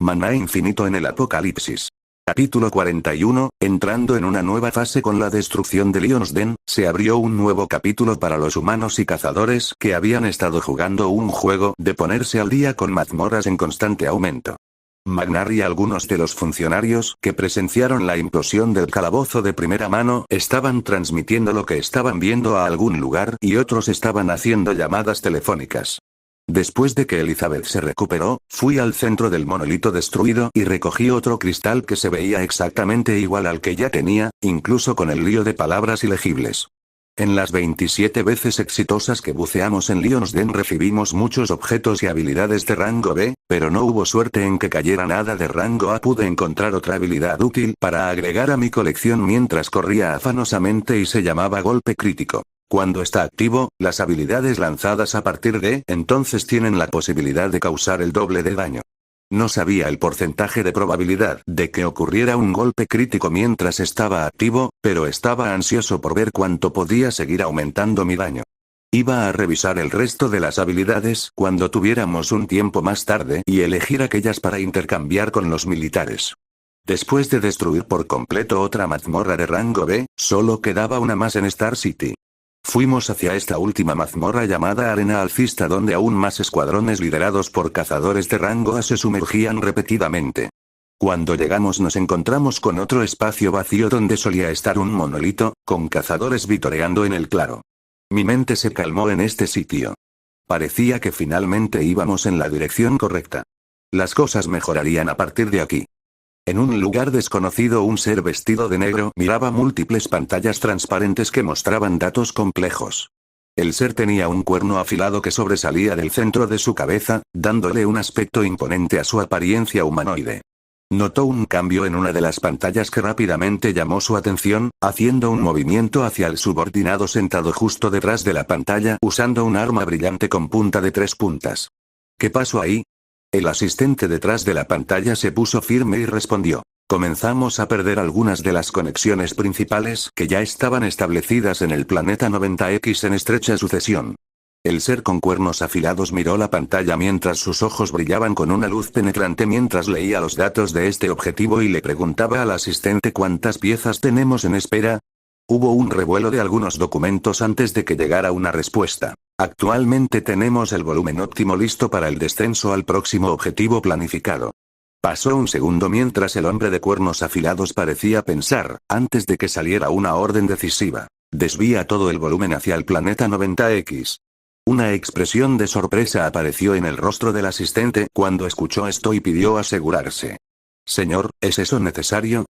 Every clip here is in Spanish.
Maná infinito en el apocalipsis. Capítulo 41, entrando en una nueva fase con la destrucción de Lion's Den, se abrió un nuevo capítulo para los humanos y cazadores que habían estado jugando un juego de ponerse al día con mazmorras en constante aumento. Magnar y algunos de los funcionarios que presenciaron la implosión del calabozo de primera mano estaban transmitiendo lo que estaban viendo a algún lugar y otros estaban haciendo llamadas telefónicas. Después de que Elizabeth se recuperó, fui al centro del monolito destruido y recogí otro cristal que se veía exactamente igual al que ya tenía, incluso con el lío de palabras ilegibles. En las 27 veces exitosas que buceamos en Lion's Den recibimos muchos objetos y habilidades de rango B, pero no hubo suerte en que cayera nada de rango A. Pude encontrar otra habilidad útil para agregar a mi colección mientras corría afanosamente y se llamaba golpe crítico. Cuando está activo, las habilidades lanzadas a partir de entonces tienen la posibilidad de causar el doble de daño. No sabía el porcentaje de probabilidad de que ocurriera un golpe crítico mientras estaba activo, pero estaba ansioso por ver cuánto podía seguir aumentando mi daño. Iba a revisar el resto de las habilidades cuando tuviéramos un tiempo más tarde y elegir aquellas para intercambiar con los militares. Después de destruir por completo otra mazmorra de rango B, solo quedaba una más en Star City. Fuimos hacia esta última mazmorra llamada Arena Alcista, donde aún más escuadrones liderados por cazadores de rango A se sumergían repetidamente. Cuando llegamos nos encontramos con otro espacio vacío donde solía estar un monolito, con cazadores vitoreando en el claro. Mi mente se calmó en este sitio. Parecía que finalmente íbamos en la dirección correcta. Las cosas mejorarían a partir de aquí. En un lugar desconocido, un ser vestido de negro miraba múltiples pantallas transparentes que mostraban datos complejos. El ser tenía un cuerno afilado que sobresalía del centro de su cabeza, dándole un aspecto imponente a su apariencia humanoide. Notó un cambio en una de las pantallas que rápidamente llamó su atención, haciendo un movimiento hacia el subordinado sentado justo detrás de la pantalla usando un arma brillante con punta de 3 puntas. ¿Qué pasó ahí? El asistente detrás de la pantalla se puso firme y respondió. Comenzamos a perder algunas de las conexiones principales que ya estaban establecidas en el planeta 90X en estrecha sucesión. El ser con cuernos afilados miró la pantalla mientras sus ojos brillaban con una luz penetrante mientras leía los datos de este objetivo y le preguntaba al asistente cuántas piezas tenemos en espera. Hubo un revuelo de algunos documentos antes de que llegara una respuesta. Actualmente tenemos el volumen óptimo listo para el descenso al próximo objetivo planificado. Pasó un segundo mientras el hombre de cuernos afilados parecía pensar, antes de que saliera una orden decisiva. Desvía todo el volumen hacia el planeta 90X. Una expresión de sorpresa apareció en el rostro del asistente cuando escuchó esto y pidió asegurarse. Señor, ¿es eso necesario?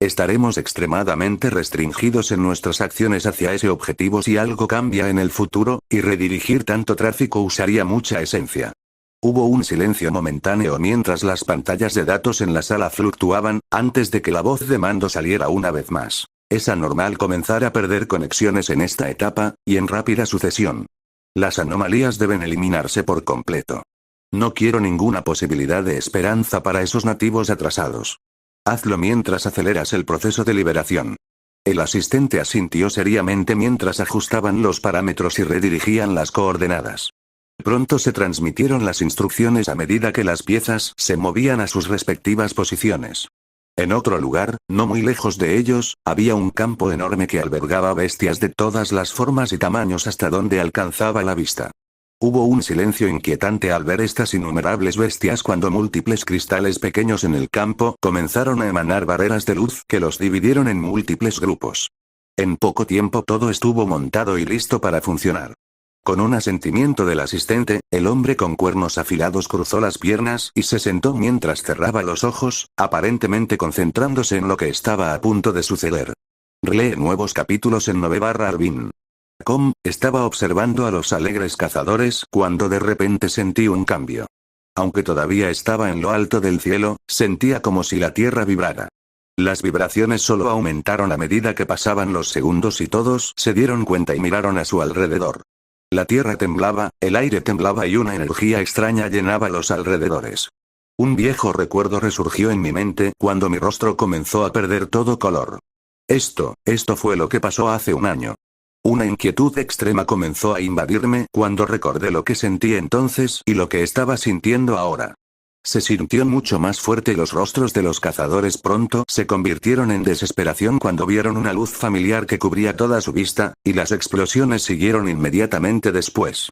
Estaremos extremadamente restringidos en nuestras acciones hacia ese objetivo si algo cambia en el futuro, y redirigir tanto tráfico usaría mucha esencia. Hubo un silencio momentáneo mientras las pantallas de datos en la sala fluctuaban, antes de que la voz de mando saliera una vez más. Es anormal comenzar a perder conexiones en esta etapa, y en rápida sucesión. Las anomalías deben eliminarse por completo. No quiero ninguna posibilidad de esperanza para esos nativos atrasados. Hazlo mientras aceleras el proceso de liberación. El asistente asintió seriamente mientras ajustaban los parámetros y redirigían las coordenadas. Pronto se transmitieron las instrucciones a medida que las piezas se movían a sus respectivas posiciones. En otro lugar, no muy lejos de ellos, había un campo enorme que albergaba bestias de todas las formas y tamaños hasta donde alcanzaba la vista. Hubo un silencio inquietante al ver estas innumerables bestias cuando múltiples cristales pequeños en el campo comenzaron a emanar barreras de luz que los dividieron en múltiples grupos. En poco tiempo todo estuvo montado y listo para funcionar. Con un asentimiento del asistente, el hombre con cuernos afilados cruzó las piernas y se sentó mientras cerraba los ojos, aparentemente concentrándose en lo que estaba a punto de suceder. Relee nuevos capítulos en 9/Arbin. Estaba observando a los alegres cazadores cuando de repente sentí un cambio. Aunque todavía estaba en lo alto del cielo, sentía como si la tierra vibrara. Las vibraciones solo aumentaron a medida que pasaban los segundos y todos se dieron cuenta y miraron a su alrededor. La tierra temblaba, el aire temblaba y una energía extraña llenaba los alrededores. Un viejo recuerdo resurgió en mi mente cuando mi rostro comenzó a perder todo color. Esto fue lo que pasó hace un año. Una inquietud extrema comenzó a invadirme cuando recordé lo que sentí entonces y lo que estaba sintiendo ahora. Se sintió mucho más fuerte y los rostros de los cazadores pronto se convirtieron en desesperación cuando vieron una luz familiar que cubría toda su vista, y las explosiones siguieron inmediatamente después.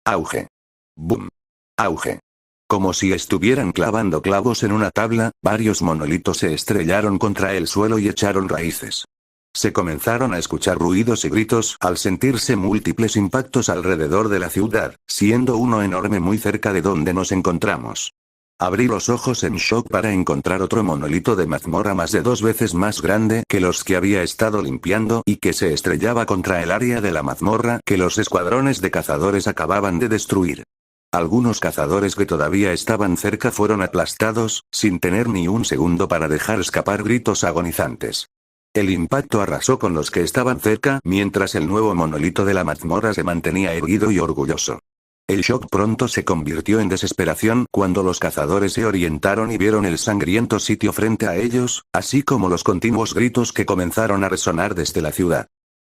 Auge. Boom. Auge. Como si estuvieran clavando clavos en una tabla, varios monolitos se estrellaron contra el suelo y echaron raíces. Se comenzaron a escuchar ruidos y gritos al sentirse múltiples impactos alrededor de la ciudad, siendo uno enorme muy cerca de donde nos encontramos. Abrí los ojos en shock para encontrar otro monolito de mazmorra más de 2 veces más grande que los que había estado limpiando y que se estrellaba contra el área de la mazmorra que los escuadrones de cazadores acababan de destruir. Algunos cazadores que todavía estaban cerca fueron aplastados, sin tener ni un segundo para dejar escapar gritos agonizantes. El impacto arrasó con los que estaban cerca mientras el nuevo monolito de la mazmorra se mantenía erguido y orgulloso. El shock pronto se convirtió en desesperación cuando los cazadores se orientaron y vieron el sangriento sitio frente a ellos, así como los continuos gritos que comenzaron a resonar desde la ciudad.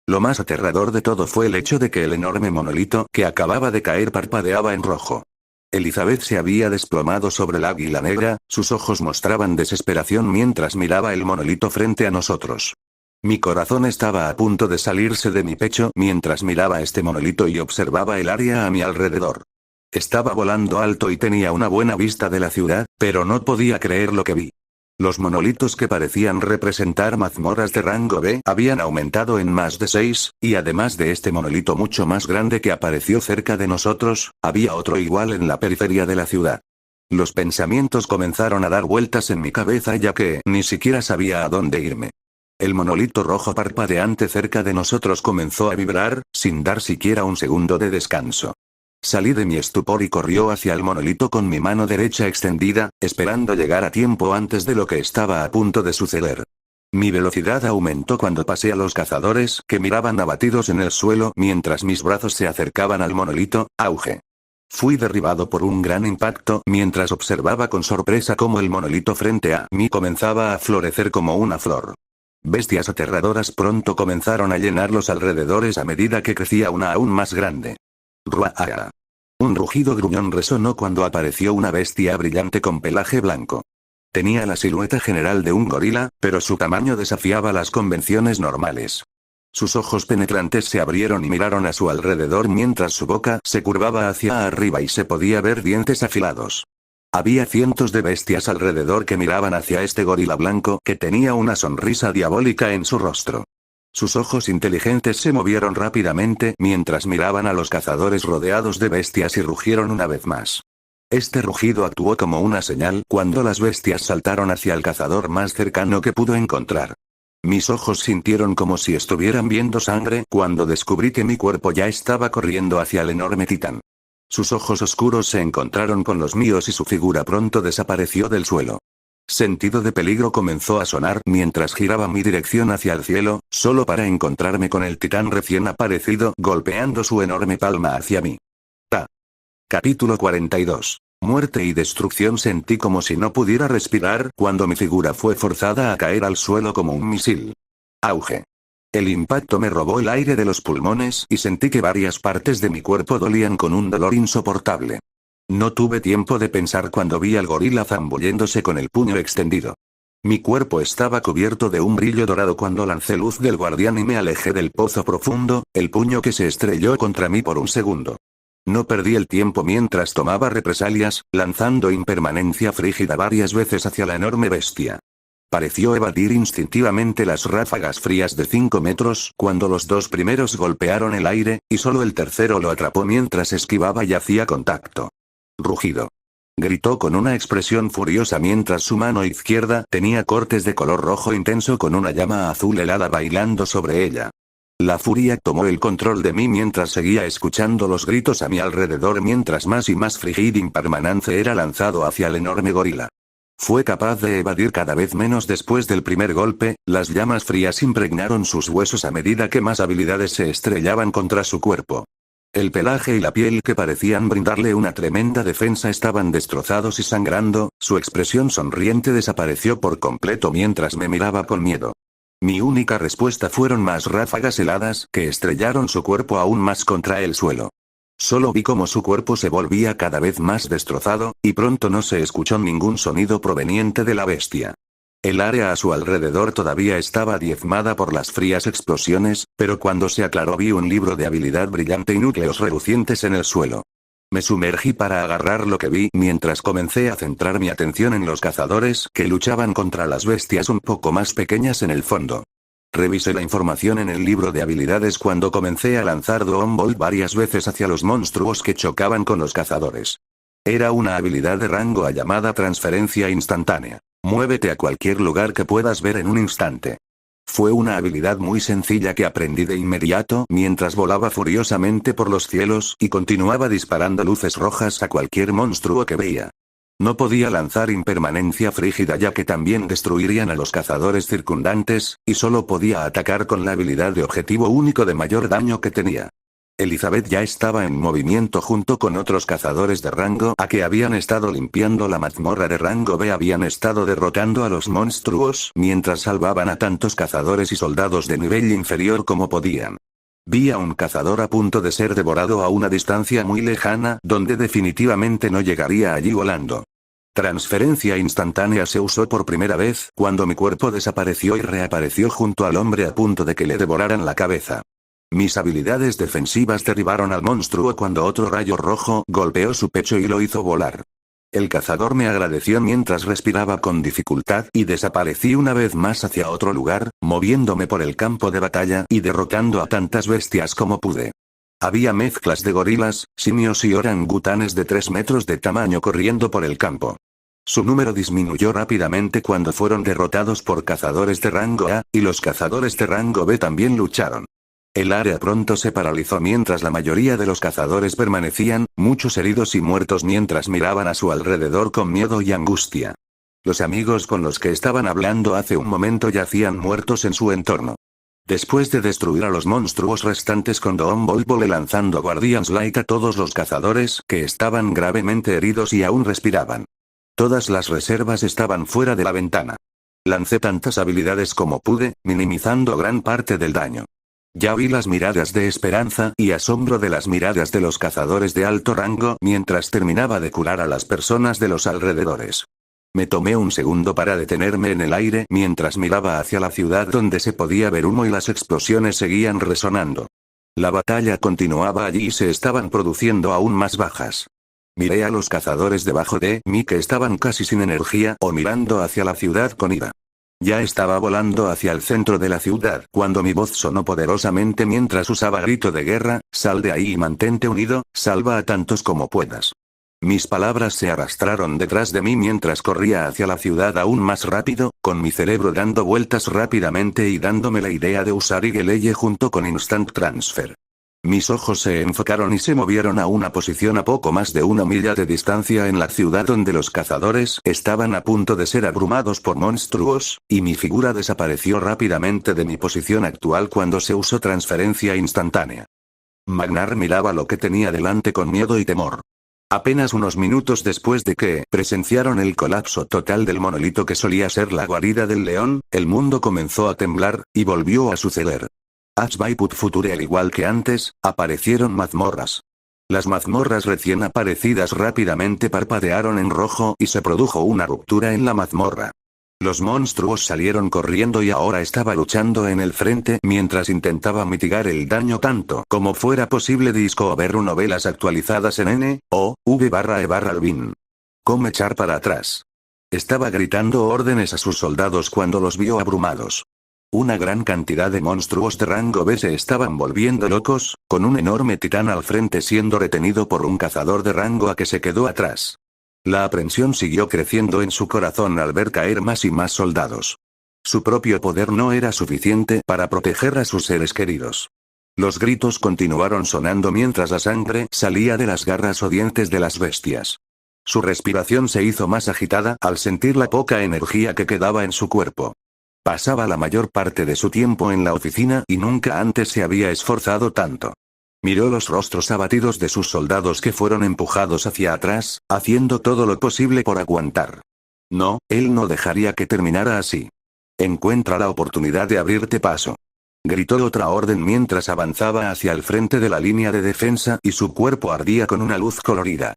Lo más aterrador de todo fue el hecho de que el enorme monolito que acababa de caer parpadeaba en rojo. Elizabeth se había desplomado sobre el águila negra, sus ojos mostraban desesperación mientras miraba el monolito frente a nosotros. Mi corazón estaba a punto de salirse de mi pecho mientras miraba este monolito y observaba el área a mi alrededor. Estaba volando alto y tenía una buena vista de la ciudad, pero no podía creer lo que vi. Los monolitos que parecían representar mazmorras de rango B habían aumentado en más de 6, y además de este monolito mucho más grande que apareció cerca de nosotros, había otro igual en la periferia de la ciudad. Los pensamientos comenzaron a dar vueltas en mi cabeza ya que ni siquiera sabía a dónde irme. El monolito rojo parpadeante cerca de nosotros comenzó a vibrar, sin dar siquiera un segundo de descanso. Salí de mi estupor y corrió hacia el monolito con mi mano derecha extendida, esperando llegar a tiempo antes de lo que estaba a punto de suceder. Mi velocidad aumentó cuando pasé a los cazadores que miraban abatidos en el suelo mientras mis brazos se acercaban al monolito. Auge. Fui derribado por un gran impacto mientras observaba con sorpresa cómo el monolito frente a mí comenzaba a florecer como una flor. Bestias aterradoras pronto comenzaron a llenar los alrededores a medida que crecía una aún más grande. ¡Ruaa! Un rugido gruñón resonó cuando apareció una bestia brillante con pelaje blanco. Tenía la silueta general de un gorila, pero su tamaño desafiaba las convenciones normales. Sus ojos penetrantes se abrieron y miraron a su alrededor mientras su boca se curvaba hacia arriba y se podía ver dientes afilados. Había cientos de bestias alrededor que miraban hacia este gorila blanco que tenía una sonrisa diabólica en su rostro. Sus ojos inteligentes se movieron rápidamente mientras miraban a los cazadores rodeados de bestias y rugieron una vez más. Este rugido actuó como una señal cuando las bestias saltaron hacia el cazador más cercano que pudo encontrar. Mis ojos sintieron como si estuvieran viendo sangre cuando descubrí que mi cuerpo ya estaba corriendo hacia el enorme titán. Sus ojos oscuros se encontraron con los míos y su figura pronto desapareció del suelo. Sentido de peligro comenzó a sonar mientras giraba mi dirección hacia el cielo, solo para encontrarme con el titán recién aparecido golpeando su enorme palma hacia mí. Capítulo 42. Muerte y destrucción. Sentí como si no pudiera respirar cuando mi figura fue forzada a caer al suelo como un misil. Auge. El impacto me robó el aire de los pulmones y sentí que varias partes de mi cuerpo dolían con un dolor insoportable. No tuve tiempo de pensar cuando vi al gorila zambulléndose con el puño extendido. Mi cuerpo estaba cubierto de un brillo dorado cuando lancé luz del guardián y me alejé del pozo profundo, el puño que se estrelló contra mí por un segundo. No perdí el tiempo mientras tomaba represalias, lanzando impermanencia frígida varias veces hacia la enorme bestia. Pareció evadir instintivamente las ráfagas frías de 5 metros cuando los 2 primeros golpearon el aire, y solo el tercero lo atrapó mientras esquivaba y hacía contacto. Rugido. Gritó con una expresión furiosa mientras su mano izquierda tenía cortes de color rojo intenso con una llama azul helada bailando sobre ella. La furia tomó el control de mí mientras seguía escuchando los gritos a mi alrededor mientras más y más Frigid Impermanence era lanzado hacia el enorme gorila. Fue capaz de evadir cada vez menos después del primer golpe, las llamas frías impregnaron sus huesos a medida que más habilidades se estrellaban contra su cuerpo. El pelaje y la piel que parecían brindarle una tremenda defensa estaban destrozados y sangrando, su expresión sonriente desapareció por completo mientras me miraba con miedo. Mi única respuesta fueron más ráfagas heladas que estrellaron su cuerpo aún más contra el suelo. Solo vi cómo su cuerpo se volvía cada vez más destrozado, y pronto no se escuchó ningún sonido proveniente de la bestia. El área a su alrededor todavía estaba diezmada por las frías explosiones, pero cuando se aclaró vi un libro de habilidad brillante y núcleos relucientes en el suelo. Me sumergí para agarrar lo que vi mientras comencé a centrar mi atención en los cazadores que luchaban contra las bestias un poco más pequeñas en el fondo. Revisé la información en el libro de habilidades cuando comencé a lanzar Dawn Bolt varias veces hacia los monstruos que chocaban con los cazadores. Era una habilidad de rango A llamada transferencia instantánea. Muévete a cualquier lugar que puedas ver en un instante. Fue una habilidad muy sencilla que aprendí de inmediato mientras volaba furiosamente por los cielos y continuaba disparando luces rojas a cualquier monstruo que veía. No podía lanzar impermanencia frígida ya que también destruirían a los cazadores circundantes, y solo podía atacar con la habilidad de objetivo único de mayor daño que tenía. Elizabeth ya estaba en movimiento junto con otros cazadores de rango A que habían estado limpiando la mazmorra de rango B. Habían estado derrotando a los monstruos mientras salvaban a tantos cazadores y soldados de nivel inferior como podían. Vi a un cazador a punto de ser devorado a una distancia muy lejana donde definitivamente no llegaría allí volando. Transferencia instantánea se usó por primera vez cuando mi cuerpo desapareció y reapareció junto al hombre a punto de que le devoraran la cabeza. Mis habilidades defensivas derribaron al monstruo cuando otro rayo rojo golpeó su pecho y lo hizo volar. El cazador me agradeció mientras respiraba con dificultad y desaparecí una vez más hacia otro lugar, moviéndome por el campo de batalla y derrotando a tantas bestias como pude. Había mezclas de gorilas, simios y orangutanes de 3 metros de tamaño corriendo por el campo. Su número disminuyó rápidamente cuando fueron derrotados por cazadores de rango A, y los cazadores de rango B también lucharon. El área pronto se paralizó mientras la mayoría de los cazadores permanecían, muchos heridos y muertos mientras miraban a su alrededor con miedo y angustia. Los amigos con los que estaban hablando hace un momento yacían muertos en su entorno. Después de destruir a los monstruos restantes con Dawn Bolt, volé lanzando Guardian's Light a todos los cazadores que estaban gravemente heridos y aún respiraban. Todas las reservas estaban fuera de la ventana. Lancé tantas habilidades como pude, minimizando gran parte del daño. Ya vi las miradas de esperanza y asombro de las miradas de los cazadores de alto rango mientras terminaba de curar a las personas de los alrededores. Me tomé un segundo para detenerme en el aire mientras miraba hacia la ciudad donde se podía ver humo y las explosiones seguían resonando. La batalla continuaba allí y se estaban produciendo aún más bajas. Miré a los cazadores debajo de mí que estaban casi sin energía o mirando hacia la ciudad con ira. Ya estaba volando hacia el centro de la ciudad cuando mi voz sonó poderosamente mientras usaba grito de guerra: sal de ahí y mantente unido, salva a tantos como puedas. Mis palabras se arrastraron detrás de mí mientras corría hacia la ciudad aún más rápido, con mi cerebro dando vueltas rápidamente y dándome la idea de usar Igeleye junto con Instant Transfer. Mis ojos se enfocaron y se movieron a una posición a poco más de 1 milla de distancia en la ciudad donde los cazadores estaban a punto de ser abrumados por monstruos, y mi figura desapareció rápidamente de mi posición actual cuando se usó transferencia instantánea. Magnar miraba lo que tenía delante con miedo y temor. Apenas unos minutos después de que presenciaron el colapso total del monolito que solía ser la guarida del león, el mundo comenzó a temblar, y volvió a suceder. Ashbyput Future, al igual que antes, aparecieron mazmorras. Las mazmorras recién aparecidas rápidamente parpadearon en rojo y se produjo una ruptura en la mazmorra. Los monstruos salieron corriendo y ahora estaba luchando en el frente mientras intentaba mitigar el daño tanto como fuera posible. Discovery novelas actualizadas en N.O.V/E/Albin. ¿Cómo echar para atrás? Estaba gritando órdenes a sus soldados cuando los vio abrumados. Una gran cantidad de monstruos de rango B se estaban volviendo locos, con un enorme titán al frente siendo retenido por un cazador de rango A que se quedó atrás. La aprensión siguió creciendo en su corazón al ver caer más y más soldados. Su propio poder no era suficiente para proteger a sus seres queridos. Los gritos continuaron sonando mientras la sangre salía de las garras o dientes de las bestias. Su respiración se hizo más agitada al sentir la poca energía que quedaba en su cuerpo. Pasaba la mayor parte de su tiempo en la oficina y nunca antes se había esforzado tanto. Miró los rostros abatidos de sus soldados que fueron empujados hacia atrás, haciendo todo lo posible por aguantar. No, él no dejaría que terminara así. Encuentra la oportunidad de abrirte paso. Gritó otra orden mientras avanzaba hacia el frente de la línea de defensa y su cuerpo ardía con una luz colorida.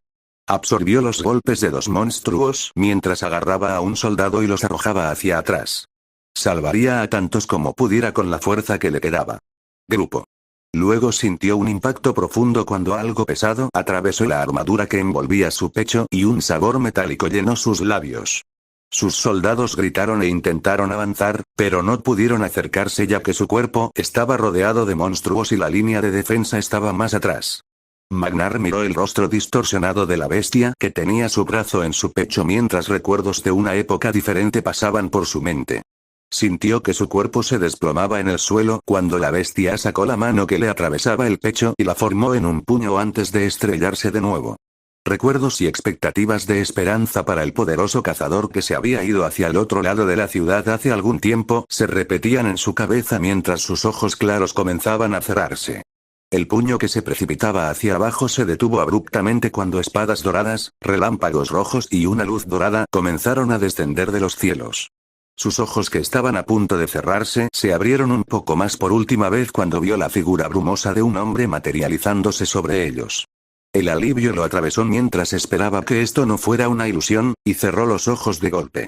Absorbió los golpes de 2 monstruos mientras agarraba a un soldado y los arrojaba hacia atrás. Salvaría a tantos como pudiera con la fuerza que le quedaba. Grupo. Luego sintió un impacto profundo cuando algo pesado atravesó la armadura que envolvía su pecho y un sabor metálico llenó sus labios. Sus soldados gritaron e intentaron avanzar, pero no pudieron acercarse ya que su cuerpo estaba rodeado de monstruos y la línea de defensa estaba más atrás. Magnar miró el rostro distorsionado de la bestia que tenía su brazo en su pecho mientras recuerdos de una época diferente pasaban por su mente. Sintió que su cuerpo se desplomaba en el suelo cuando la bestia sacó la mano que le atravesaba el pecho y la formó en un puño antes de estrellarse de nuevo. Recuerdos y expectativas de esperanza para el poderoso cazador que se había ido hacia el otro lado de la ciudad hace algún tiempo se repetían en su cabeza mientras sus ojos claros comenzaban a cerrarse. El puño que se precipitaba hacia abajo se detuvo abruptamente cuando espadas doradas, relámpagos rojos y una luz dorada comenzaron a descender de los cielos. Sus ojos que estaban a punto de cerrarse se abrieron un poco más por última vez cuando vio la figura brumosa de un hombre materializándose sobre ellos. El alivio lo atravesó mientras esperaba que esto no fuera una ilusión, y cerró los ojos de golpe.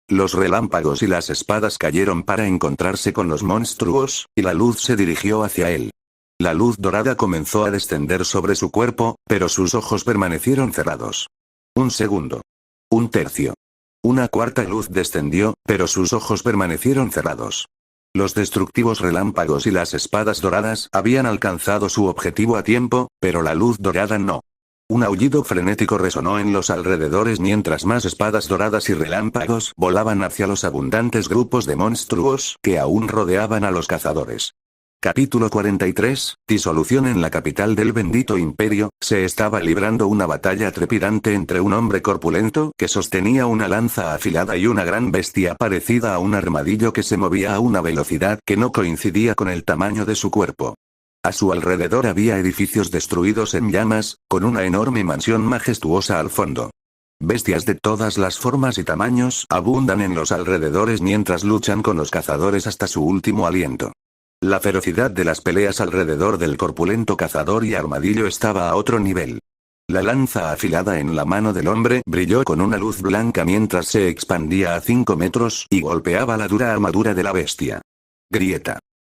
Los relámpagos y las espadas cayeron para encontrarse con los monstruos, y la luz se dirigió hacia él. La luz dorada comenzó a descender sobre su cuerpo, pero sus ojos permanecieron cerrados. Un segundo. Un tercio. Una cuarta luz descendió, pero sus ojos permanecieron cerrados. Los destructivos relámpagos y las espadas doradas habían alcanzado su objetivo a tiempo, pero la luz dorada no. Un aullido frenético resonó en los alrededores mientras más espadas doradas y relámpagos volaban hacia los abundantes grupos de monstruos que aún rodeaban a los cazadores. Capítulo 43, disolución en la capital del bendito imperio, se estaba librando una batalla trepidante entre un hombre corpulento que sostenía una lanza afilada y una gran bestia parecida a un armadillo que se movía a una velocidad que no coincidía con el tamaño de su cuerpo. A su alrededor había edificios destruidos en llamas, con una enorme mansión majestuosa al fondo. Bestias de todas las formas y tamaños abundan en los alrededores mientras luchan con los cazadores hasta su último aliento. La ferocidad de las peleas alrededor del corpulento cazador y armadillo estaba a otro nivel. La lanza afilada en la mano del hombre brilló con una luz blanca mientras se expandía a 5 metros y golpeaba la dura armadura de la bestia. Grieta.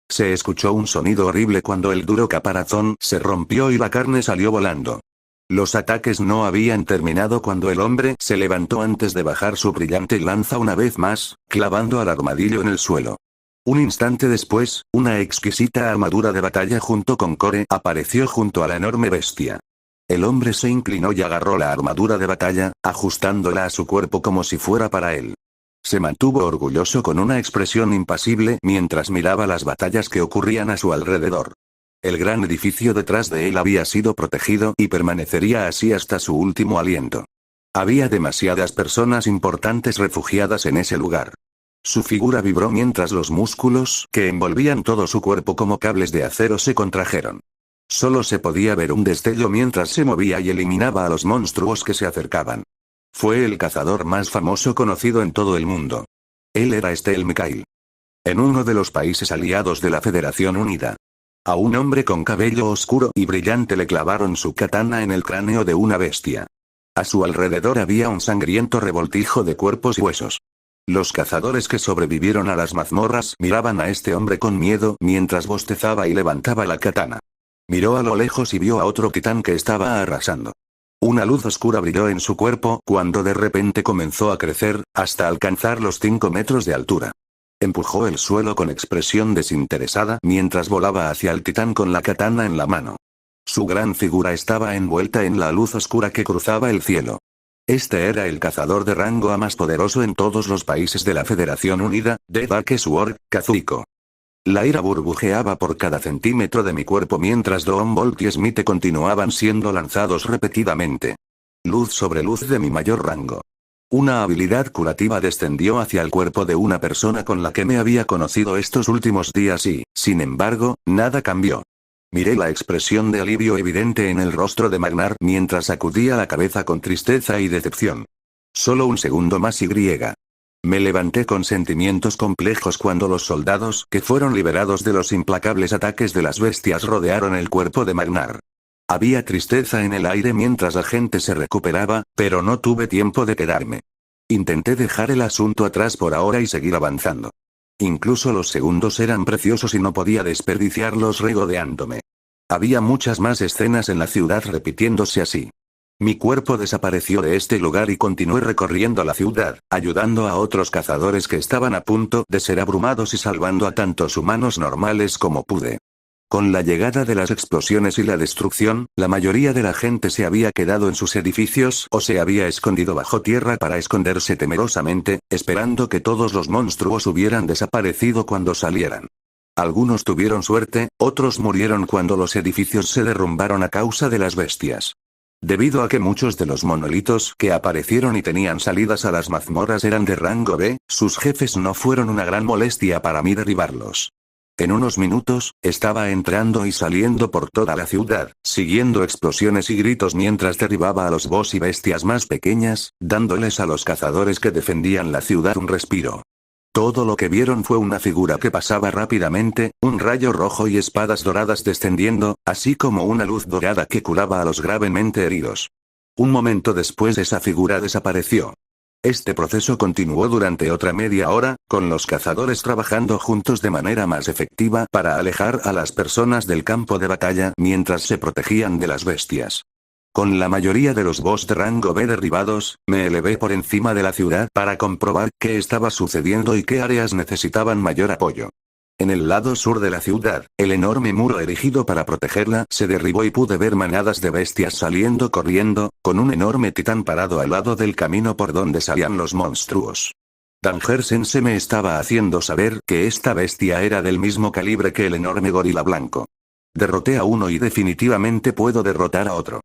Se escuchó un sonido horrible cuando el duro caparazón se rompió y la carne salió volando. Los ataques no habían terminado cuando el hombre se levantó antes de bajar su brillante lanza una vez más, clavando al armadillo en el suelo. Un instante después, una exquisita armadura de batalla junto con Core apareció junto a la enorme bestia. El hombre se inclinó y agarró la armadura de batalla, ajustándola a su cuerpo como si fuera para él. Se mantuvo orgulloso con una expresión impasible mientras miraba las batallas que ocurrían a su alrededor. El gran edificio detrás de él había sido protegido y permanecería así hasta su último aliento. Había demasiadas personas importantes refugiadas en ese lugar. Su figura vibró mientras los músculos que envolvían todo su cuerpo como cables de acero se contrajeron. Solo se podía ver un destello mientras se movía y eliminaba a los monstruos que se acercaban. Fue el cazador más famoso conocido en todo el mundo. Él era Estel Mikhail. En uno de los países aliados de la Federación Unida. A un hombre con cabello oscuro y brillante le clavaron su katana en el cráneo de una bestia. A su alrededor había un sangriento revoltijo de cuerpos y huesos. Los cazadores que sobrevivieron a las mazmorras miraban a este hombre con miedo mientras bostezaba y levantaba la katana. Miró a lo lejos y vio a otro titán que estaba arrasando. Una luz oscura brilló en su cuerpo cuando de repente comenzó a crecer, hasta alcanzar los 5 metros de altura. Empujó el suelo con expresión desinteresada mientras volaba hacia el titán con la katana en la mano. Su gran figura estaba envuelta en la luz oscura que cruzaba el cielo. Este era el cazador de rango A más poderoso en todos los países de la Federación Unida, Devake Sword, Kazuhiko. La ira burbujeaba por cada centímetro de mi cuerpo mientras Don Bolt y Smite continuaban siendo lanzados repetidamente. Luz sobre luz de mi mayor rango. Una habilidad curativa descendió hacia el cuerpo de una persona con la que me había conocido estos últimos días y, sin embargo, nada cambió. Miré la expresión de alivio evidente en el rostro de Magnar mientras sacudía la cabeza con tristeza y decepción. Solo un segundo más y griega. Me levanté con sentimientos complejos cuando los soldados que fueron liberados de los implacables ataques de las bestias rodearon el cuerpo de Magnar. Había tristeza en el aire mientras la gente se recuperaba, pero no tuve tiempo de quedarme. Intenté dejar el asunto atrás por ahora y seguir avanzando. Incluso los segundos eran preciosos y no podía desperdiciarlos regodeándome. Había muchas más escenas en la ciudad repitiéndose así. Mi cuerpo desapareció de este lugar y continué recorriendo la ciudad, ayudando a otros cazadores que estaban a punto de ser abrumados y salvando a tantos humanos normales como pude. Con la llegada de las explosiones y la destrucción, la mayoría de la gente se había quedado en sus edificios o se había escondido bajo tierra para esconderse temerosamente, esperando que todos los monstruos hubieran desaparecido cuando salieran. Algunos tuvieron suerte, otros murieron cuando los edificios se derrumbaron a causa de las bestias. Debido a que muchos de los monolitos que aparecieron y tenían salidas a las mazmorras eran de rango B, sus jefes no fueron una gran molestia para mí derribarlos. En unos minutos, estaba entrando y saliendo por toda la ciudad, siguiendo explosiones y gritos mientras derribaba a los boss y bestias más pequeñas, dándoles a los cazadores que defendían la ciudad un respiro. Todo lo que vieron fue una figura que pasaba rápidamente, un rayo rojo y espadas doradas descendiendo, así como una luz dorada que curaba a los gravemente heridos. Un momento después esa figura desapareció. Este proceso continuó durante otra media hora, con los cazadores trabajando juntos de manera más efectiva para alejar a las personas del campo de batalla mientras se protegían de las bestias. Con la mayoría de los boss de rango B derribados, me elevé por encima de la ciudad para comprobar qué estaba sucediendo y qué áreas necesitaban mayor apoyo. En el lado sur de la ciudad, el enorme muro erigido para protegerla se derribó y pude ver manadas de bestias saliendo corriendo, con un enorme titán parado al lado del camino por donde salían los monstruos. Danger se me estaba haciendo saber que esta bestia era del mismo calibre que el enorme gorila blanco. Derroté a uno y definitivamente puedo derrotar a otro.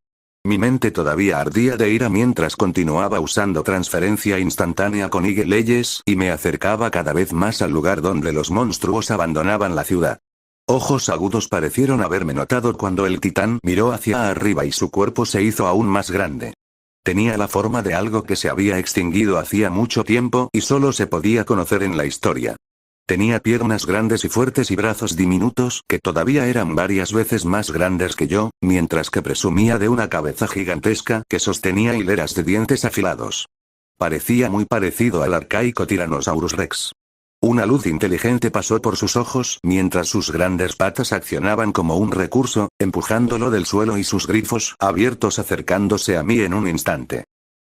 Mi mente todavía ardía de ira mientras continuaba usando transferencia instantánea con Eagle Leyes y me acercaba cada vez más al lugar donde los monstruos abandonaban la ciudad. Ojos agudos parecieron haberme notado cuando el titán miró hacia arriba y su cuerpo se hizo aún más grande. Tenía la forma de algo que se había extinguido hacía mucho tiempo y solo se podía conocer en la historia. Tenía piernas grandes y fuertes y brazos diminutos que todavía eran varias veces más grandes que yo, mientras que presumía de una cabeza gigantesca que sostenía hileras de dientes afilados. Parecía muy parecido al arcaico Tyrannosaurus Rex. Una luz inteligente pasó por sus ojos mientras sus grandes patas accionaban como un recurso, empujándolo del suelo y sus grifos abiertos acercándose a mí en un instante.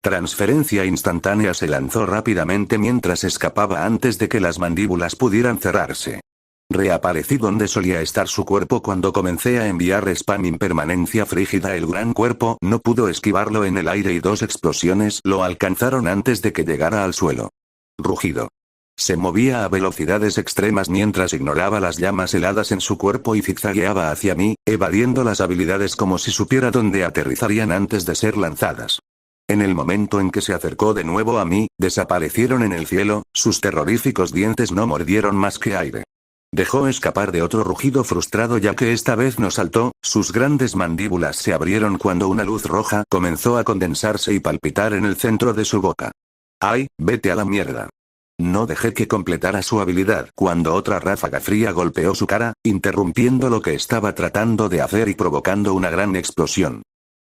Transferencia instantánea se lanzó rápidamente mientras escapaba antes de que las mandíbulas pudieran cerrarse. Reaparecí donde solía estar su cuerpo cuando comencé a enviar spam impermanencia frígida. El gran cuerpo no pudo esquivarlo en el aire y dos explosiones lo alcanzaron antes de que llegara al suelo. Rugido. Se movía a velocidades extremas mientras ignoraba las llamas heladas en su cuerpo y zigzagueaba hacia mí, evadiendo las habilidades como si supiera dónde aterrizarían antes de ser lanzadas. En el momento en que se acercó de nuevo a mí, desaparecieron en el cielo, sus terroríficos dientes no mordieron más que aire. Dejó escapar de otro rugido frustrado ya que esta vez no saltó, sus grandes mandíbulas se abrieron cuando una luz roja comenzó a condensarse y palpitar en el centro de su boca. ¡Ay, vete a la mierda! No dejé que completara su habilidad cuando otra ráfaga fría golpeó su cara, interrumpiendo lo que estaba tratando de hacer y provocando una gran explosión.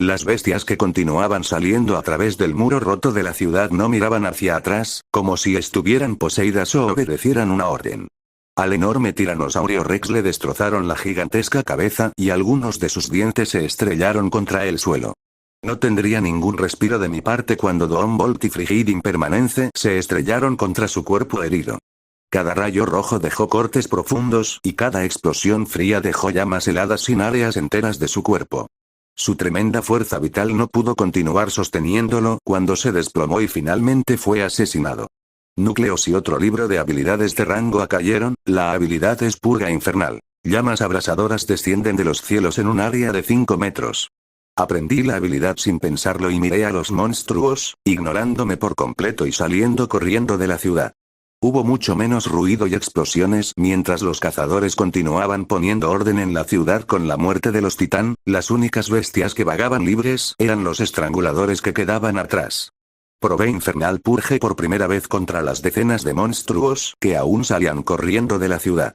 Las bestias que continuaban saliendo a través del muro roto de la ciudad no miraban hacia atrás, como si estuvieran poseídas o obedecieran una orden. Al enorme tiranosaurio Rex le destrozaron la gigantesca cabeza y algunos de sus dientes se estrellaron contra el suelo. No tendría ningún respiro de mi parte cuando Doombolt y Frigid Impermanence se estrellaron contra su cuerpo herido. Cada rayo rojo dejó cortes profundos y cada explosión fría dejó llamas heladas sin áreas enteras de su cuerpo. Su tremenda fuerza vital no pudo continuar sosteniéndolo cuando se desplomó y finalmente fue asesinado. Núcleos y otro libro de habilidades de rango A cayeron. La habilidad es Purga Infernal. Llamas abrasadoras descienden de los cielos en un área de 5 metros. Aprendí la habilidad sin pensarlo y miré a los monstruos, ignorándome por completo y saliendo corriendo de la ciudad. Hubo mucho menos ruido y explosiones mientras los cazadores continuaban poniendo orden en la ciudad con la muerte de los titán. Las únicas bestias que vagaban libres eran los estranguladores que quedaban atrás. Probé infernal purge por primera vez contra las decenas de monstruos que aún salían corriendo de la ciudad.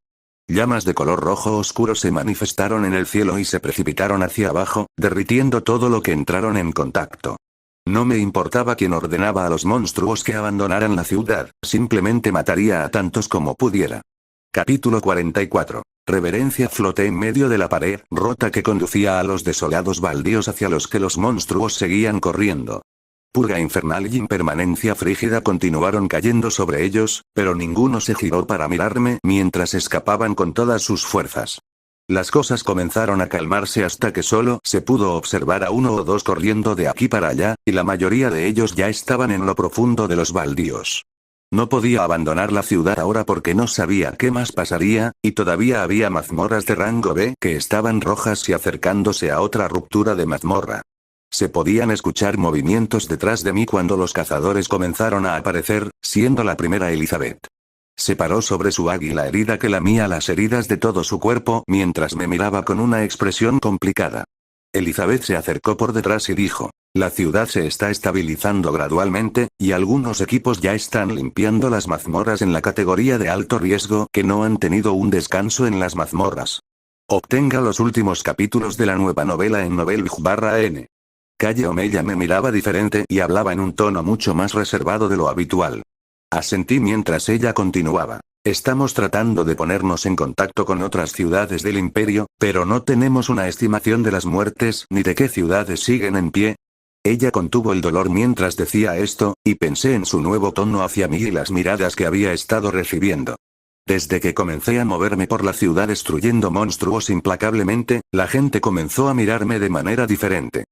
Llamas de color rojo oscuro se manifestaron en el cielo y se precipitaron hacia abajo, derritiendo todo lo que entraron en contacto. No me importaba quién ordenaba a los monstruos que abandonaran la ciudad, simplemente mataría a tantos como pudiera. Capítulo 44. Reverencia. Floté en medio de la pared rota que conducía a los desolados baldíos hacia los que los monstruos seguían corriendo. Purga infernal y impermanencia frígida continuaron cayendo sobre ellos, pero ninguno se giró para mirarme mientras escapaban con todas sus fuerzas. Las cosas comenzaron a calmarse hasta que solo se pudo observar a uno o dos corriendo de aquí para allá, y la mayoría de ellos ya estaban en lo profundo de los baldíos. No podía abandonar la ciudad ahora porque no sabía qué más pasaría, y todavía había mazmorras de rango B que estaban rojas y acercándose a otra ruptura de mazmorra. Se podían escuchar movimientos detrás de mí cuando los cazadores comenzaron a aparecer, siendo la primera Elizabeth. Se paró sobre su águila herida que lamía las heridas de todo su cuerpo mientras me miraba con una expresión complicada. Elizabeth se acercó por detrás y dijo: la ciudad se está estabilizando gradualmente, y algunos equipos ya están limpiando las mazmorras en la categoría de alto riesgo que no han tenido un descanso en las mazmorras. Obtenga los últimos capítulos de la nueva novela en Novelbig/N. Calle Omeya me miraba diferente y hablaba en un tono mucho más reservado de lo habitual. Asentí mientras ella continuaba. Estamos tratando de ponernos en contacto con otras ciudades del imperio, pero no tenemos una estimación de las muertes ni de qué ciudades siguen en pie. Ella contuvo el dolor mientras decía esto, y pensé en su nuevo tono hacia mí y las miradas que había estado recibiendo. Desde que comencé a moverme por la ciudad destruyendo monstruos implacablemente, la gente comenzó a mirarme de manera diferente.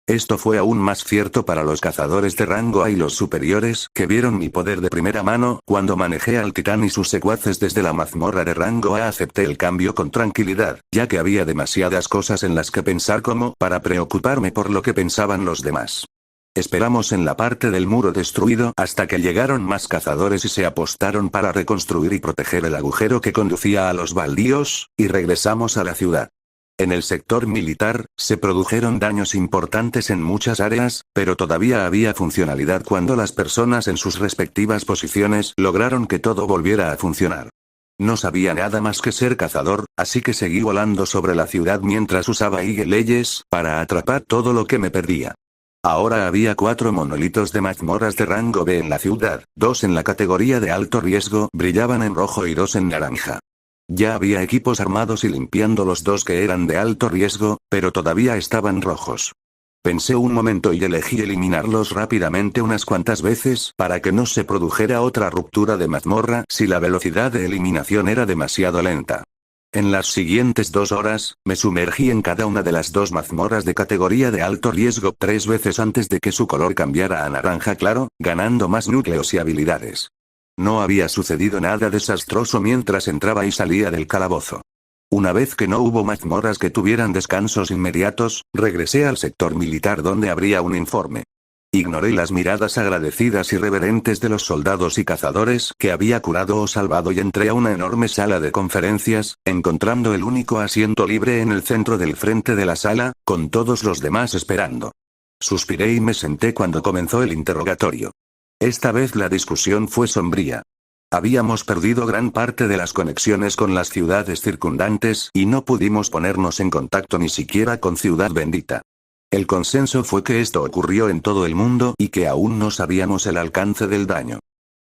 Esto fue aún más cierto para los cazadores de rango A y los superiores que vieron mi poder de primera mano cuando manejé al titán y sus secuaces desde la mazmorra de rango A. Acepté el cambio con tranquilidad, ya que había demasiadas cosas en las que pensar como para preocuparme por lo que pensaban los demás. Esperamos en la parte del muro destruido hasta que llegaron más cazadores y se apostaron para reconstruir y proteger el agujero que conducía a los baldíos, y regresamos a la ciudad. En el sector militar, se produjeron daños importantes en muchas áreas, pero todavía había funcionalidad cuando las personas en sus respectivas posiciones lograron que todo volviera a funcionar. No sabía nada más que ser cazador, así que seguí volando sobre la ciudad mientras usaba Eagle Eyes para atrapar todo lo que me perdía. Ahora había 4 monolitos de mazmorras de rango B en la ciudad, 2 en la categoría de alto riesgo brillaban en rojo y 2 en naranja. Ya había equipos armados y limpiando los 2 que eran de alto riesgo, pero todavía estaban rojos. Pensé un momento y elegí eliminarlos rápidamente unas cuantas veces para que no se produjera otra ruptura de mazmorra si la velocidad de eliminación era demasiado lenta. En las siguientes 2 horas, me sumergí en cada una de las 2 mazmorras de categoría de alto riesgo 3 veces antes de que su color cambiara a naranja claro, ganando más núcleos y habilidades. No había sucedido nada desastroso mientras entraba y salía del calabozo. Una vez que no hubo mazmorras que tuvieran descansos inmediatos, regresé al sector militar donde habría un informe. Ignoré las miradas agradecidas y reverentes de los soldados y cazadores que había curado o salvado y entré a una enorme sala de conferencias, encontrando el único asiento libre en el centro del frente de la sala, con todos los demás esperando. Suspiré y me senté cuando comenzó el interrogatorio. Esta vez la discusión fue sombría. Habíamos perdido gran parte de las conexiones con las ciudades circundantes y no pudimos ponernos en contacto ni siquiera con Ciudad Bendita. El consenso fue que esto ocurrió en todo el mundo y que aún no sabíamos el alcance del daño.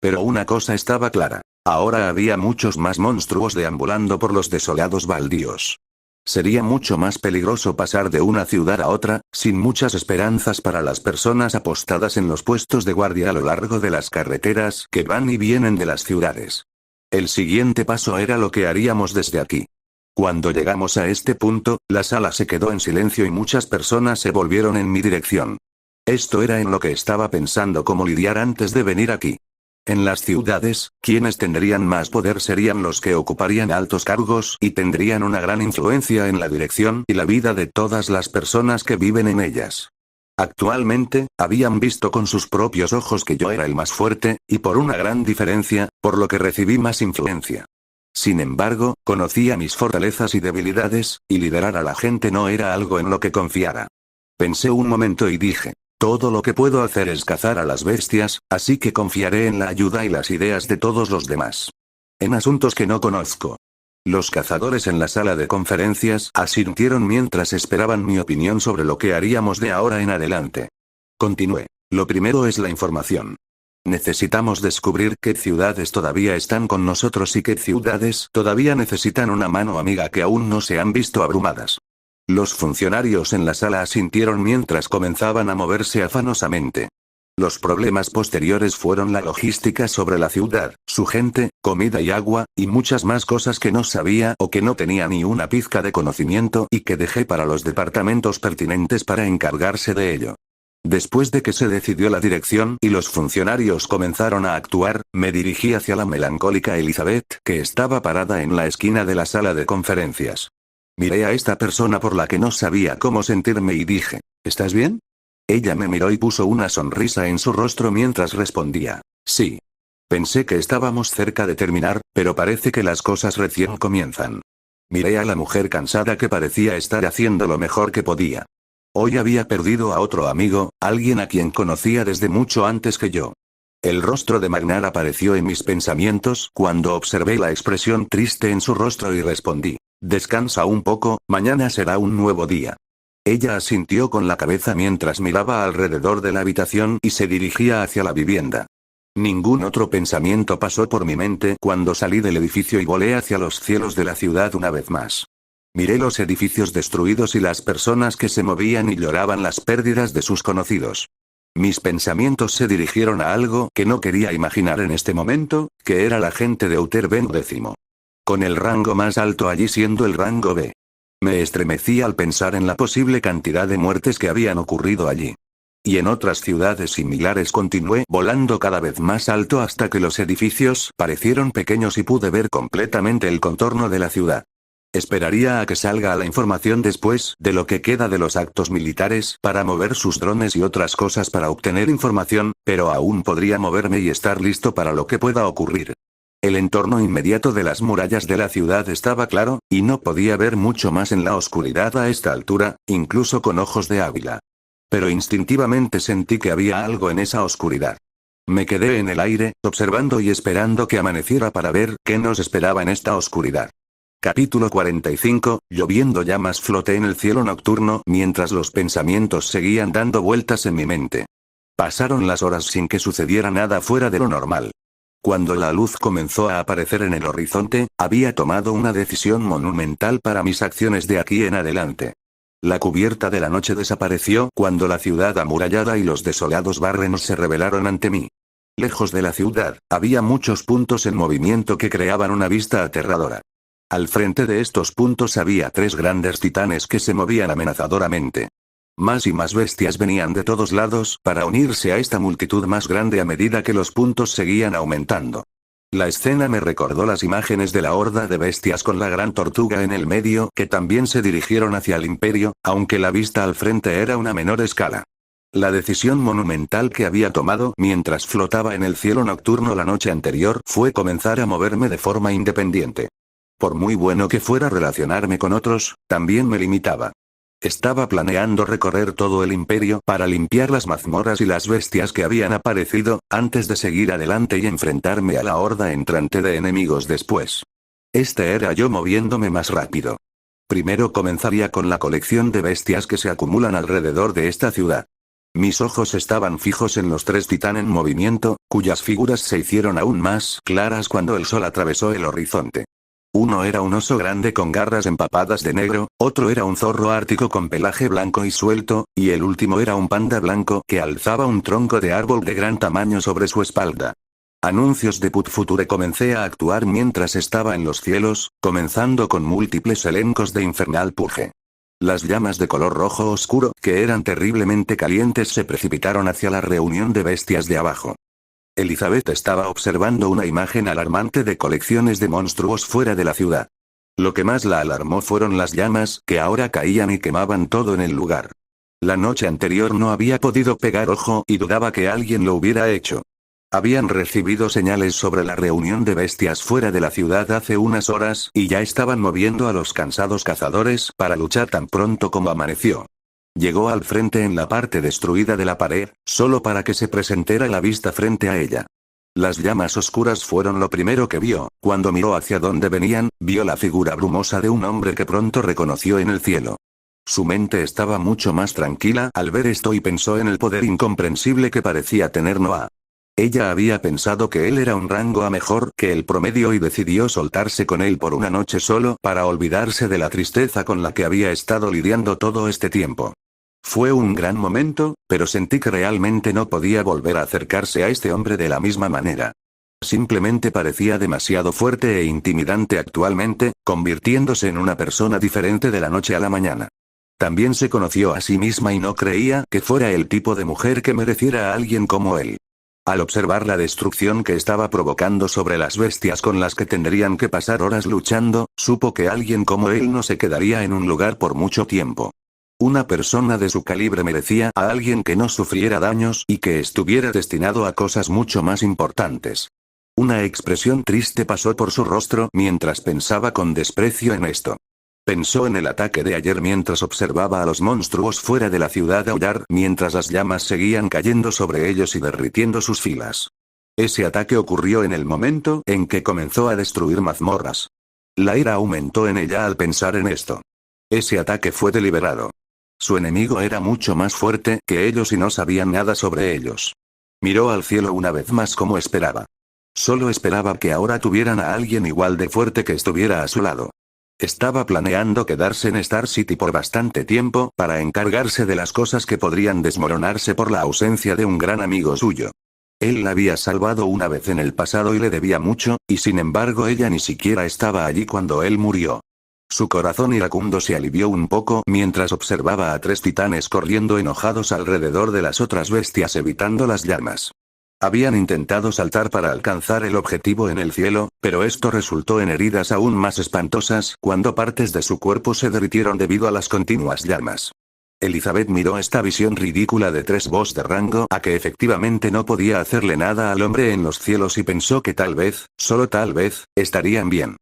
Pero una cosa estaba clara. Ahora había muchos más monstruos deambulando por los desolados baldíos. Sería mucho más peligroso pasar de una ciudad a otra, sin muchas esperanzas para las personas apostadas en los puestos de guardia a lo largo de las carreteras que van y vienen de las ciudades. El siguiente paso era lo que haríamos desde aquí. Cuando llegamos a este punto, la sala se quedó en silencio y muchas personas se volvieron en mi dirección. Esto era en lo que estaba pensando cómo lidiar antes de venir aquí. En las ciudades, quienes tendrían más poder serían los que ocuparían altos cargos y tendrían una gran influencia en la dirección y la vida de todas las personas que viven en ellas. Actualmente, habían visto con sus propios ojos que yo era el más fuerte, y por una gran diferencia, por lo que recibí más influencia. Sin embargo, conocía mis fortalezas y debilidades, y liderar a la gente no era algo en lo que confiara. Pensé un momento y dije, Todo lo que puedo hacer es cazar a las bestias, así que confiaré en la ayuda y las ideas de todos los demás. En asuntos que no conozco. Los cazadores en la sala de conferencias asintieron mientras esperaban mi opinión sobre lo que haríamos de ahora en adelante. Continué. Lo primero es la información. Necesitamos descubrir qué ciudades todavía están con nosotros y qué ciudades todavía necesitan una mano amiga que aún no se han visto abrumadas. Los funcionarios en la sala asintieron mientras comenzaban a moverse afanosamente. Los problemas posteriores fueron la logística sobre la ciudad, su gente, comida y agua, y muchas más cosas que no sabía o que no tenía ni una pizca de conocimiento y que dejé para los departamentos pertinentes para encargarse de ello. Después de que se decidió la dirección y los funcionarios comenzaron a actuar, me dirigí hacia la melancólica Elizabeth, que estaba parada en la esquina de la sala de conferencias. Miré a esta persona por la que no sabía cómo sentirme y dije, ¿estás bien? Ella me miró y puso una sonrisa en su rostro mientras respondía, sí. Pensé que estábamos cerca de terminar, pero parece que las cosas recién comienzan. Miré a la mujer cansada que parecía estar haciendo lo mejor que podía. Hoy había perdido a otro amigo, alguien a quien conocía desde mucho antes que yo. El rostro de Magnar apareció en mis pensamientos cuando observé la expresión triste en su rostro y respondí, descansa un poco, mañana será un nuevo día. Ella asintió con la cabeza mientras miraba alrededor de la habitación y se dirigía hacia la vivienda. Ningún otro pensamiento pasó por mi mente cuando salí del edificio y volé hacia los cielos de la ciudad una vez más. Miré los edificios destruidos y las personas que se movían y lloraban las pérdidas de sus conocidos. Mis pensamientos se dirigieron a algo que no quería imaginar en este momento, que era la gente de Uther Ben X. Con el rango más alto allí siendo el rango B. Me estremecí al pensar en la posible cantidad de muertes que habían ocurrido allí. Y en otras ciudades similares continué volando cada vez más alto hasta que los edificios parecieron pequeños y pude ver completamente el contorno de la ciudad. Esperaría a que salga la información después de lo que queda de los actos militares para mover sus drones y otras cosas para obtener información, pero aún podría moverme y estar listo para lo que pueda ocurrir. El entorno inmediato de las murallas de la ciudad estaba claro, y no podía ver mucho más en la oscuridad a esta altura, incluso con ojos de águila. Pero instintivamente sentí que había algo en esa oscuridad. Me quedé en el aire, observando y esperando que amaneciera para ver qué nos esperaba en esta oscuridad. Capítulo 45, lloviendo llamas. Floté en el cielo nocturno mientras los pensamientos seguían dando vueltas en mi mente. Pasaron las horas sin que sucediera nada fuera de lo normal. Cuando la luz comenzó a aparecer en el horizonte, había tomado una decisión monumental para mis acciones de aquí en adelante. La cubierta de la noche desapareció cuando la ciudad amurallada y los desolados barrenos se revelaron ante mí. Lejos de la ciudad, había muchos puntos en movimiento que creaban una vista aterradora. Al frente de estos puntos había 3 grandes titanes que se movían amenazadoramente. Más y más bestias venían de todos lados para unirse a esta multitud más grande a medida que los puntos seguían aumentando. La escena me recordó las imágenes de la horda de bestias con la gran tortuga en el medio que también se dirigieron hacia el imperio, aunque la vista al frente era una menor escala. La decisión monumental que había tomado mientras flotaba en el cielo nocturno la noche anterior fue comenzar a moverme de forma independiente. Por muy bueno que fuera relacionarme con otros, también me limitaba. Estaba planeando recorrer todo el imperio para limpiar las mazmorras y las bestias que habían aparecido, antes de seguir adelante y enfrentarme a la horda entrante de enemigos después. Este era yo moviéndome más rápido. Primero comenzaría con la colección de bestias que se acumulan alrededor de esta ciudad. Mis ojos estaban fijos en los 3 titanes en movimiento, cuyas figuras se hicieron aún más claras cuando el sol atravesó el horizonte. Uno era un oso grande con garras empapadas de negro, otro era un zorro ártico con pelaje blanco y suelto, y el último era un panda blanco que alzaba un tronco de árbol de gran tamaño sobre su espalda. Anuncios de Put Future. Comencé a actuar mientras estaba en los cielos, comenzando con múltiples elencos de infernal purge. Las llamas de color rojo oscuro, que eran terriblemente calientes, se precipitaron hacia la reunión de bestias de abajo. Elizabeth estaba observando una imagen alarmante de colecciones de monstruos fuera de la ciudad. Lo que más la alarmó fueron las llamas que ahora caían y quemaban todo en el lugar. La noche anterior no había podido pegar ojo y dudaba que alguien lo hubiera hecho. Habían recibido señales sobre la reunión de bestias fuera de la ciudad hace unas horas y ya estaban moviendo a los cansados cazadores para luchar tan pronto como amaneció. Llegó al frente en la parte destruida de la pared, solo para que se presentara la vista frente a ella. Las llamas oscuras fueron lo primero que vio. Cuando miró hacia donde venían, vio la figura brumosa de un hombre que pronto reconoció en el cielo. Su mente estaba mucho más tranquila al ver esto y pensó en el poder incomprensible que parecía tener Noah. Ella había pensado que él era un rango A mejor que el promedio y decidió soltarse con él por una noche solo para olvidarse de la tristeza con la que había estado lidiando todo este tiempo. Fue un gran momento, pero sentí que realmente no podía volver a acercarse a este hombre de la misma manera. Simplemente parecía demasiado fuerte e intimidante actualmente, convirtiéndose en una persona diferente de la noche a la mañana. También se conoció a sí misma y no creía que fuera el tipo de mujer que mereciera a alguien como él. Al observar la destrucción que estaba provocando sobre las bestias con las que tendrían que pasar horas luchando, supo que alguien como él no se quedaría en un lugar por mucho tiempo. Una persona de su calibre merecía a alguien que no sufriera daños y que estuviera destinado a cosas mucho más importantes. Una expresión triste pasó por su rostro mientras pensaba con desprecio en esto. Pensó en el ataque de ayer mientras observaba a los monstruos fuera de la ciudad aullar mientras las llamas seguían cayendo sobre ellos y derritiendo sus filas. Ese ataque ocurrió en el momento en que comenzó a destruir mazmorras. La ira aumentó en ella al pensar en esto. Ese ataque fue deliberado. Su enemigo era mucho más fuerte que ellos y no sabían nada sobre ellos. Miró al cielo una vez más como esperaba. Solo esperaba que ahora tuvieran a alguien igual de fuerte que estuviera a su lado. Estaba planeando quedarse en Star City por bastante tiempo para encargarse de las cosas que podrían desmoronarse por la ausencia de un gran amigo suyo. Él la había salvado una vez en el pasado y le debía mucho, y sin embargo ella ni siquiera estaba allí cuando él murió. Su corazón iracundo se alivió un poco mientras observaba a 3 titanes corriendo enojados alrededor de las otras bestias evitando las llamas. Habían intentado saltar para alcanzar el objetivo en el cielo, pero esto resultó en heridas aún más espantosas cuando partes de su cuerpo se derritieron debido a las continuas llamas. Elizabeth miró esta visión ridícula de 3 boss de rango a que efectivamente no podía hacerle nada al hombre en los cielos y pensó que tal vez, solo tal vez, estarían bien.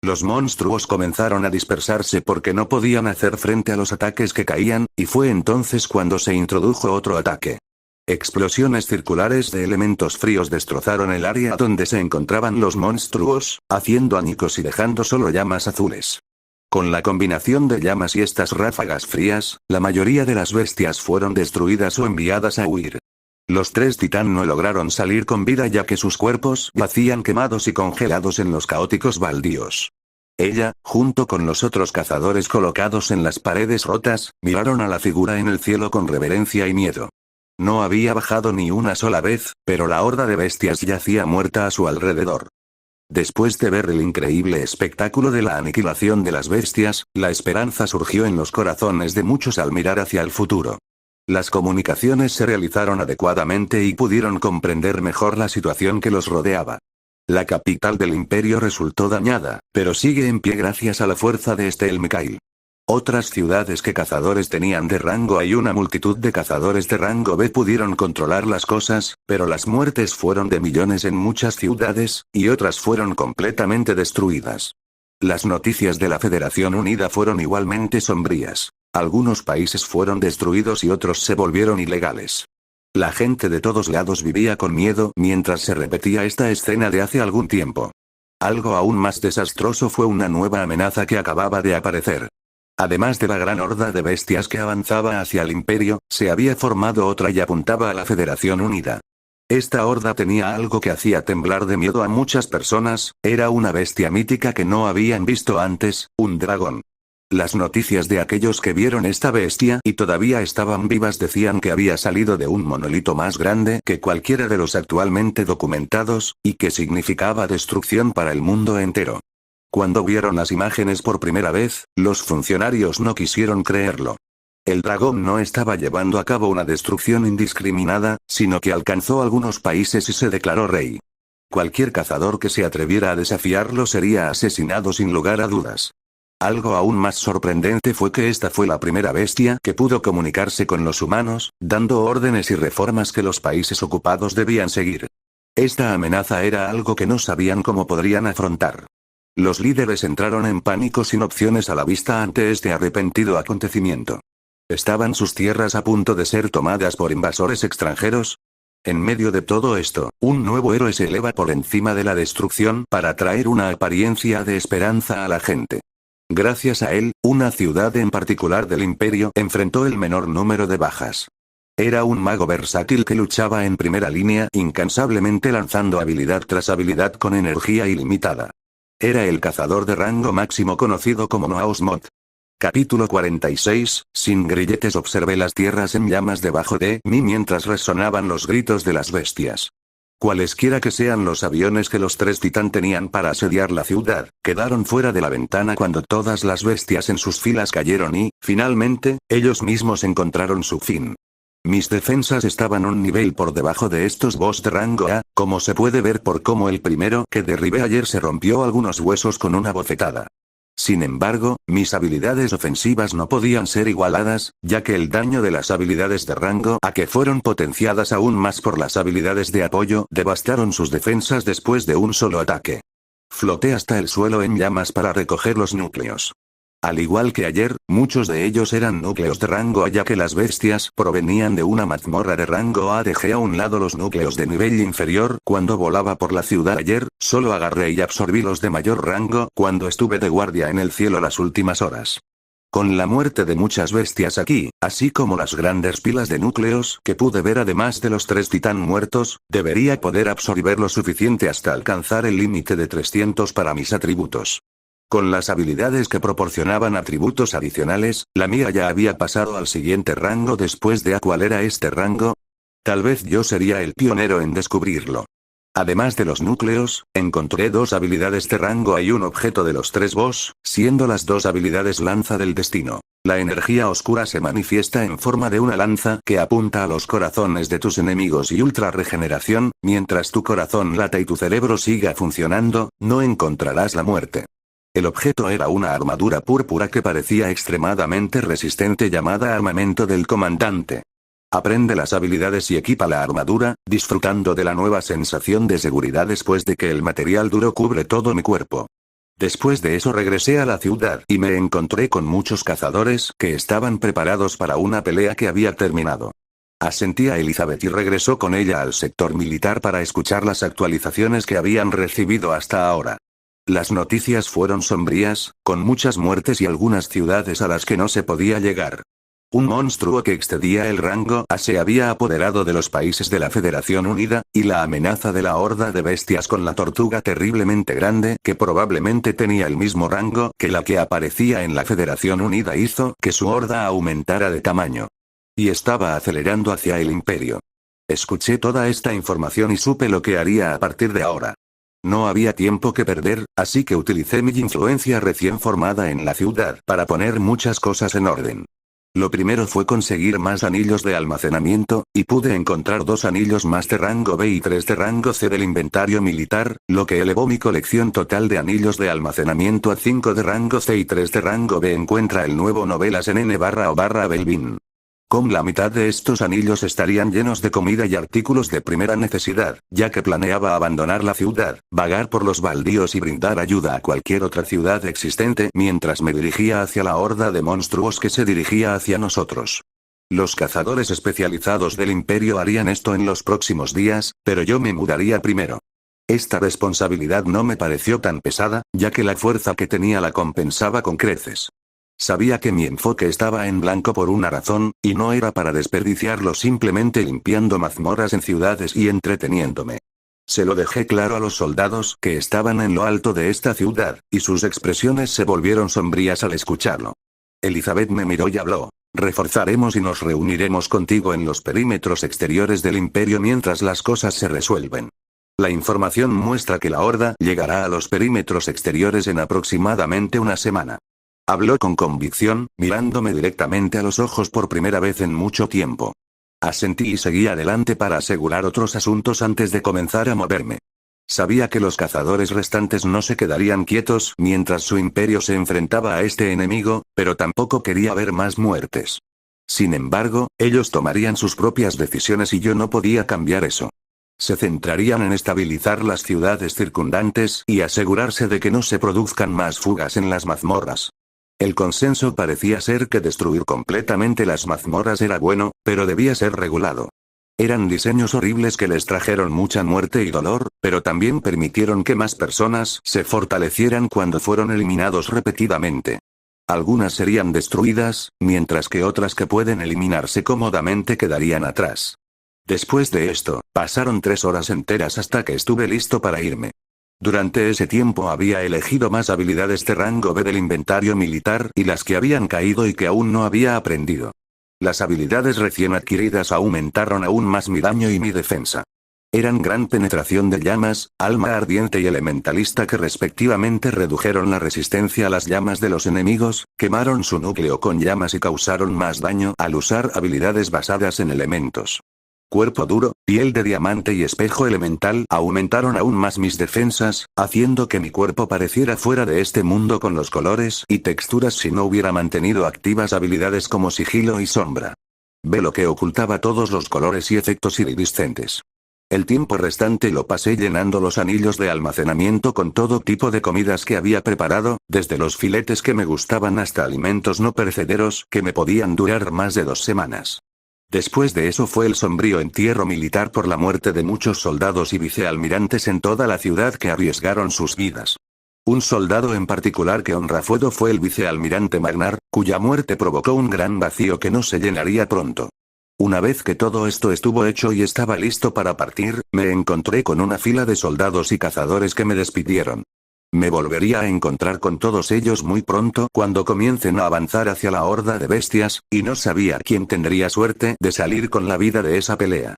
Los monstruos comenzaron a dispersarse porque no podían hacer frente a los ataques que caían, y fue entonces cuando se introdujo otro ataque. Explosiones circulares de elementos fríos destrozaron el área donde se encontraban los monstruos, haciendo añicos y dejando solo llamas azules. Con la combinación de llamas y estas ráfagas frías, la mayoría de las bestias fueron destruidas o enviadas a huir. Los 3 titán no lograron salir con vida ya que sus cuerpos yacían quemados y congelados en los caóticos baldíos. Ella, junto con los otros cazadores colocados en las paredes rotas, miraron a la figura en el cielo con reverencia y miedo. No había bajado ni una sola vez, pero la horda de bestias yacía muerta a su alrededor. Después de ver el increíble espectáculo de la aniquilación de las bestias, la esperanza surgió en los corazones de muchos al mirar hacia el futuro. Las comunicaciones se realizaron adecuadamente y pudieron comprender mejor la situación que los rodeaba. La capital del imperio resultó dañada, pero sigue en pie gracias a la fuerza de Estel Mikhail. Otras ciudades que cazadores tenían de rango A y una multitud de cazadores de rango B pudieron controlar las cosas, pero las muertes fueron de millones en muchas ciudades, y otras fueron completamente destruidas. Las noticias de la Federación Unida fueron igualmente sombrías. Algunos países fueron destruidos y otros se volvieron ilegales. La gente de todos lados vivía con miedo mientras se repetía esta escena de hace algún tiempo. Algo aún más desastroso fue una nueva amenaza que acababa de aparecer. Además de la gran horda de bestias que avanzaba hacia el imperio, se había formado otra y apuntaba a la Federación Unida. Esta horda tenía algo que hacía temblar de miedo a muchas personas, era una bestia mítica que no habían visto antes, un dragón. Las noticias de aquellos que vieron esta bestia y todavía estaban vivas decían que había salido de un monolito más grande que cualquiera de los actualmente documentados, y que significaba destrucción para el mundo entero. Cuando vieron las imágenes por primera vez, los funcionarios no quisieron creerlo. El dragón no estaba llevando a cabo una destrucción indiscriminada, sino que alcanzó algunos países y se declaró rey. Cualquier cazador que se atreviera a desafiarlo sería asesinado sin lugar a dudas. Algo aún más sorprendente fue que esta fue la primera bestia que pudo comunicarse con los humanos, dando órdenes y reformas que los países ocupados debían seguir. Esta amenaza era algo que no sabían cómo podrían afrontar. Los líderes entraron en pánico sin opciones a la vista ante este arrepentido acontecimiento. ¿Estaban sus tierras a punto de ser tomadas por invasores extranjeros? En medio de todo esto, un nuevo héroe se eleva por encima de la destrucción para traer una apariencia de esperanza a la gente. Gracias a él, una ciudad en particular del imperio enfrentó el menor número de bajas. Era un mago versátil que luchaba en primera línea incansablemente lanzando habilidad tras habilidad con energía ilimitada. Era el cazador de rango máximo conocido como Noausmod. Capítulo 46, sin grilletes observé las tierras en llamas debajo de mí mientras resonaban los gritos de las bestias. Cualesquiera que sean los aviones que los tres titán tenían para asediar la ciudad, quedaron fuera de la ventana cuando todas las bestias en sus filas cayeron y, finalmente, ellos mismos encontraron su fin. Mis defensas estaban un nivel por debajo de estos boss de rango A, como se puede ver por cómo el primero que derribé ayer se rompió algunos huesos con una bofetada. Sin embargo, mis habilidades ofensivas no podían ser igualadas, ya que el daño de las habilidades de rango A que fueron potenciadas aún más por las habilidades de apoyo devastaron sus defensas después de un solo ataque. Floté hasta el suelo en llamas para recoger los núcleos. Al igual que ayer, muchos de ellos eran núcleos de rango A ya que las bestias provenían de una mazmorra de rango A. Dejé a un lado los núcleos de nivel inferior cuando volaba por la ciudad ayer, solo agarré y absorbí los de mayor rango cuando estuve de guardia en el cielo las últimas horas. Con la muerte de muchas bestias aquí, así como las grandes pilas de núcleos que pude ver además de los 3 titán muertos, debería poder absorber lo suficiente hasta alcanzar el límite de 300 para mis atributos. Con las habilidades que proporcionaban atributos adicionales, la mía ya había pasado al siguiente rango después de ¿cuál era este rango? Tal vez yo sería el pionero en descubrirlo. Además de los núcleos, encontré 2 habilidades de rango A y un objeto de los 3 boss, siendo las 2 habilidades lanza del destino. La energía oscura se manifiesta en forma de una lanza que apunta a los corazones de tus enemigos y ultra regeneración, mientras tu corazón lata y tu cerebro siga funcionando, no encontrarás la muerte. El objeto era una armadura púrpura que parecía extremadamente resistente llamada armamento del comandante. Aprende las habilidades y equipa la armadura, disfrutando de la nueva sensación de seguridad después de que el material duro cubre todo mi cuerpo. Después de eso regresé a la ciudad y me encontré con muchos cazadores que estaban preparados para una pelea que había terminado. Asentí a Elizabeth y regresó con ella al sector militar para escuchar las actualizaciones que habían recibido hasta ahora. Las noticias fueron sombrías, con muchas muertes y algunas ciudades a las que no se podía llegar. Un monstruo que excedía el rango A se había apoderado de los países de la Federación Unida, y la amenaza de la horda de bestias con la tortuga terriblemente grande que probablemente tenía el mismo rango que la que aparecía en la Federación Unida hizo que su horda aumentara de tamaño. Y estaba acelerando hacia el imperio. Escuché toda esta información y supe lo que haría a partir de ahora. No había tiempo que perder, así que utilicé mi influencia recién formada en la ciudad para poner muchas cosas en orden. Lo primero fue conseguir más anillos de almacenamiento, y pude encontrar 2 anillos más de rango B y 3 de rango C del inventario militar, lo que elevó mi colección total de anillos de almacenamiento a 5 de rango C y 3 de rango B. Encuentra el nuevo novelas en N/O/Belvin. Con la mitad de estos anillos estarían llenos de comida y artículos de primera necesidad, ya que planeaba abandonar la ciudad, vagar por los baldíos y brindar ayuda a cualquier otra ciudad existente mientras me dirigía hacia la horda de monstruos que se dirigía hacia nosotros. Los cazadores especializados del imperio harían esto en los próximos días, pero yo me mudaría primero. Esta responsabilidad no me pareció tan pesada, ya que la fuerza que tenía la compensaba con creces. Sabía que mi enfoque estaba en blanco por una razón, y no era para desperdiciarlo simplemente limpiando mazmorras en ciudades y entreteniéndome. Se lo dejé claro a los soldados que estaban en lo alto de esta ciudad, y sus expresiones se volvieron sombrías al escucharlo. Elizabeth me miró y habló. Reforzaremos y nos reuniremos contigo en los perímetros exteriores del imperio mientras las cosas se resuelven. La información muestra que la horda llegará a los perímetros exteriores en aproximadamente una semana. Habló con convicción, mirándome directamente a los ojos por primera vez en mucho tiempo. Asentí y seguí adelante para asegurar otros asuntos antes de comenzar a moverme. Sabía que los cazadores restantes no se quedarían quietos mientras su imperio se enfrentaba a este enemigo, pero tampoco quería ver más muertes. Sin embargo, ellos tomarían sus propias decisiones y yo no podía cambiar eso. Se centrarían en estabilizar las ciudades circundantes y asegurarse de que no se produzcan más fugas en las mazmorras. El consenso parecía ser que destruir completamente las mazmorras era bueno, pero debía ser regulado. Eran diseños horribles que les trajeron mucha muerte y dolor, pero también permitieron que más personas se fortalecieran cuando fueron eliminados repetidamente. Algunas serían destruidas, mientras que otras que pueden eliminarse cómodamente quedarían atrás. Después de esto, pasaron 3 horas enteras hasta que estuve listo para irme. Durante ese tiempo había elegido más habilidades de rango B del inventario militar y las que habían caído y que aún no había aprendido. Las habilidades recién adquiridas aumentaron aún más mi daño y mi defensa. Eran gran penetración de llamas, alma ardiente y elementalista que respectivamente redujeron la resistencia a las llamas de los enemigos, quemaron su núcleo con llamas y causaron más daño al usar habilidades basadas en elementos. Cuerpo duro, piel de diamante y espejo elemental aumentaron aún más mis defensas, haciendo que mi cuerpo pareciera fuera de este mundo con los colores y texturas si no hubiera mantenido activas habilidades como sigilo y sombra. Velo que ocultaba todos los colores y efectos iridiscentes. El tiempo restante lo pasé llenando los anillos de almacenamiento con todo tipo de comidas que había preparado, desde los filetes que me gustaban hasta alimentos no perecederos que me podían durar más de 2 semanas. Después de eso fue el sombrío entierro militar por la muerte de muchos soldados y vicealmirantes en toda la ciudad que arriesgaron sus vidas. Un soldado en particular que honra fuego fue el vicealmirante Magnar, cuya muerte provocó un gran vacío que no se llenaría pronto. Una vez que todo esto estuvo hecho y estaba listo para partir, me encontré con una fila de soldados y cazadores que me despidieron. Me volvería a encontrar con todos ellos muy pronto cuando comiencen a avanzar hacia la horda de bestias, y no sabía quién tendría suerte de salir con la vida de esa pelea.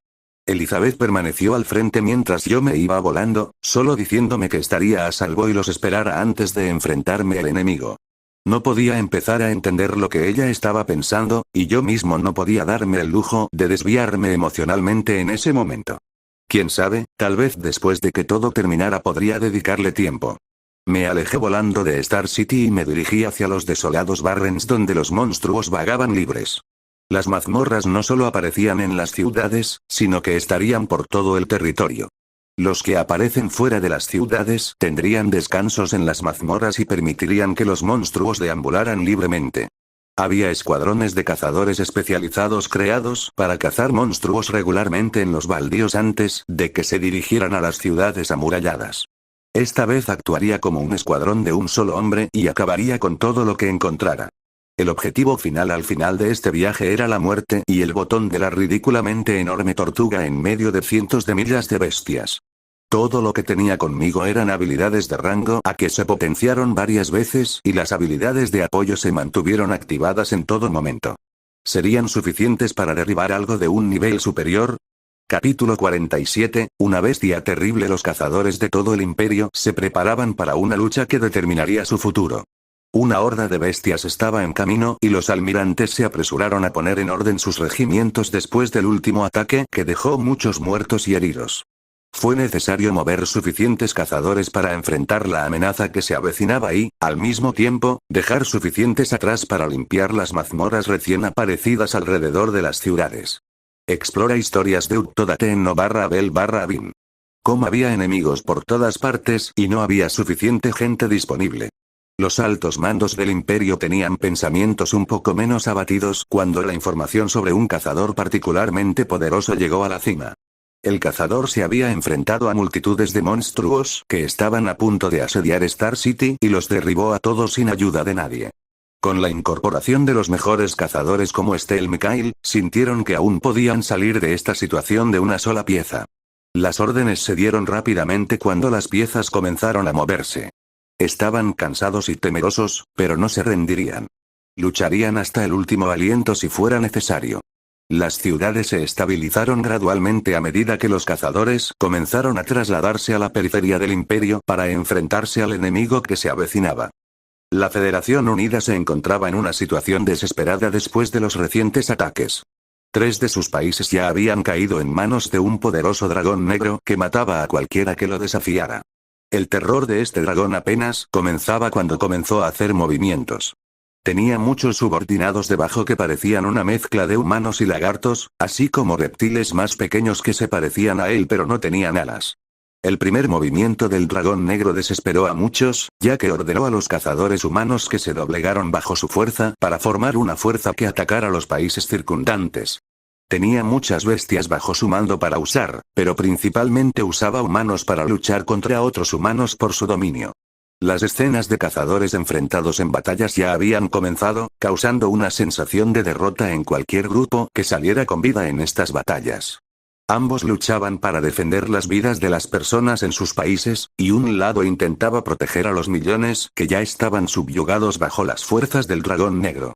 Elizabeth permaneció al frente mientras yo me iba volando, solo diciéndome que estaría a salvo y los esperara antes de enfrentarme al enemigo. No podía empezar a entender lo que ella estaba pensando, y yo mismo no podía darme el lujo de desviarme emocionalmente en ese momento. Quién sabe, tal vez después de que todo terminara podría dedicarle tiempo. Me alejé volando de Star City y me dirigí hacia los desolados Barrens donde los monstruos vagaban libres. Las mazmorras no solo aparecían en las ciudades, sino que estarían por todo el territorio. Los que aparecen fuera de las ciudades tendrían descansos en las mazmorras y permitirían que los monstruos deambularan libremente. Había escuadrones de cazadores especializados creados para cazar monstruos regularmente en los baldíos antes de que se dirigieran a las ciudades amuralladas. Esta vez actuaría como un escuadrón de un solo hombre y acabaría con todo lo que encontrara. El objetivo final al final de este viaje era la muerte y el botón de la ridículamente enorme tortuga en medio de cientos de millas de bestias. Todo lo que tenía conmigo eran habilidades de rango A que se potenciaron varias veces y las habilidades de apoyo se mantuvieron activadas en todo momento. ¿Serían suficientes para derribar algo de un nivel superior? Capítulo 47, una bestia terrible. Los cazadores de todo el imperio se preparaban para una lucha que determinaría su futuro. Una horda de bestias estaba en camino y los almirantes se apresuraron a poner en orden sus regimientos después del último ataque que dejó muchos muertos y heridos. Fue necesario mover suficientes cazadores para enfrentar la amenaza que se avecinaba y, al mismo tiempo, dejar suficientes atrás para limpiar las mazmorras recién aparecidas alrededor de las ciudades. Explora historias de Utodaten_no/Abel/Bin. Como había enemigos por todas partes y no había suficiente gente disponible. Los altos mandos del imperio tenían pensamientos un poco menos abatidos cuando la información sobre un cazador particularmente poderoso llegó a la cima. El cazador se había enfrentado a multitudes de monstruos que estaban a punto de asediar Star City y los derribó a todos sin ayuda de nadie. Con la incorporación de los mejores cazadores como Steel Mikhail, sintieron que aún podían salir de esta situación de una sola pieza. Las órdenes se dieron rápidamente cuando las piezas comenzaron a moverse. Estaban cansados y temerosos, pero no se rendirían. Lucharían hasta el último aliento si fuera necesario. Las ciudades se estabilizaron gradualmente a medida que los cazadores comenzaron a trasladarse a la periferia del imperio para enfrentarse al enemigo que se avecinaba. La Federación Unida se encontraba en una situación desesperada después de los recientes ataques. 3 de sus países ya habían caído en manos de un poderoso dragón negro que mataba a cualquiera que lo desafiara. El terror de este dragón apenas comenzaba cuando comenzó a hacer movimientos. Tenía muchos subordinados debajo que parecían una mezcla de humanos y lagartos, así como reptiles más pequeños que se parecían a él pero no tenían alas. El primer movimiento del dragón negro desesperó a muchos, ya que ordenó a los cazadores humanos que se doblegaron bajo su fuerza para formar una fuerza que atacara a los países circundantes. Tenía muchas bestias bajo su mando para usar, pero principalmente usaba humanos para luchar contra otros humanos por su dominio. Las escenas de cazadores enfrentados en batallas ya habían comenzado, causando una sensación de derrota en cualquier grupo que saliera con vida en estas batallas. Ambos luchaban para defender las vidas de las personas en sus países, y un lado intentaba proteger a los millones que ya estaban subyugados bajo las fuerzas del dragón negro.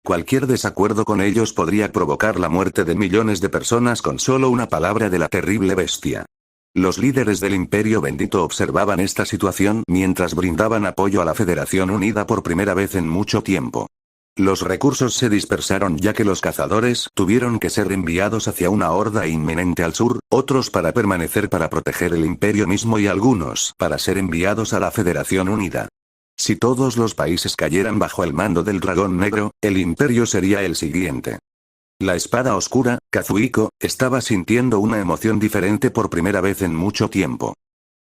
Cualquier desacuerdo con ellos podría provocar la muerte de millones de personas con solo una palabra de la terrible bestia. Los líderes del Imperio Bendito observaban esta situación mientras brindaban apoyo a la Federación Unida por primera vez en mucho tiempo. Los recursos se dispersaron ya que los cazadores tuvieron que ser enviados hacia una horda inminente al sur, otros para permanecer para proteger el imperio mismo y algunos para ser enviados a la Federación Unida. Si todos los países cayeran bajo el mando del dragón negro, el imperio sería el siguiente. La espada oscura, Kazuhiko, estaba sintiendo una emoción diferente por primera vez en mucho tiempo.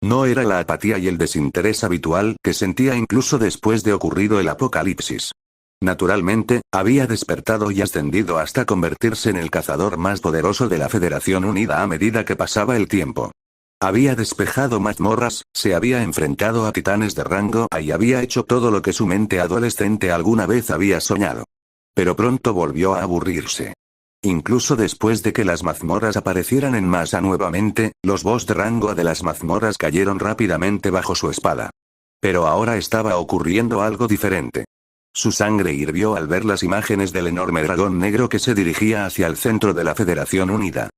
No era la apatía y el desinterés habitual que sentía incluso después de ocurrido el apocalipsis. Naturalmente, había despertado y ascendido hasta convertirse en el cazador más poderoso de la Federación Unida a medida que pasaba el tiempo. Había despejado mazmorras, se había enfrentado a titanes de rango A y había hecho todo lo que su mente adolescente alguna vez había soñado. Pero pronto volvió a aburrirse. Incluso después de que las mazmorras aparecieran en masa nuevamente, los boss de rango A de las mazmorras cayeron rápidamente bajo su espada. Pero ahora estaba ocurriendo algo diferente. Su sangre hirvió al ver las imágenes del enorme dragón negro que se dirigía hacia el centro de la Federación Unida.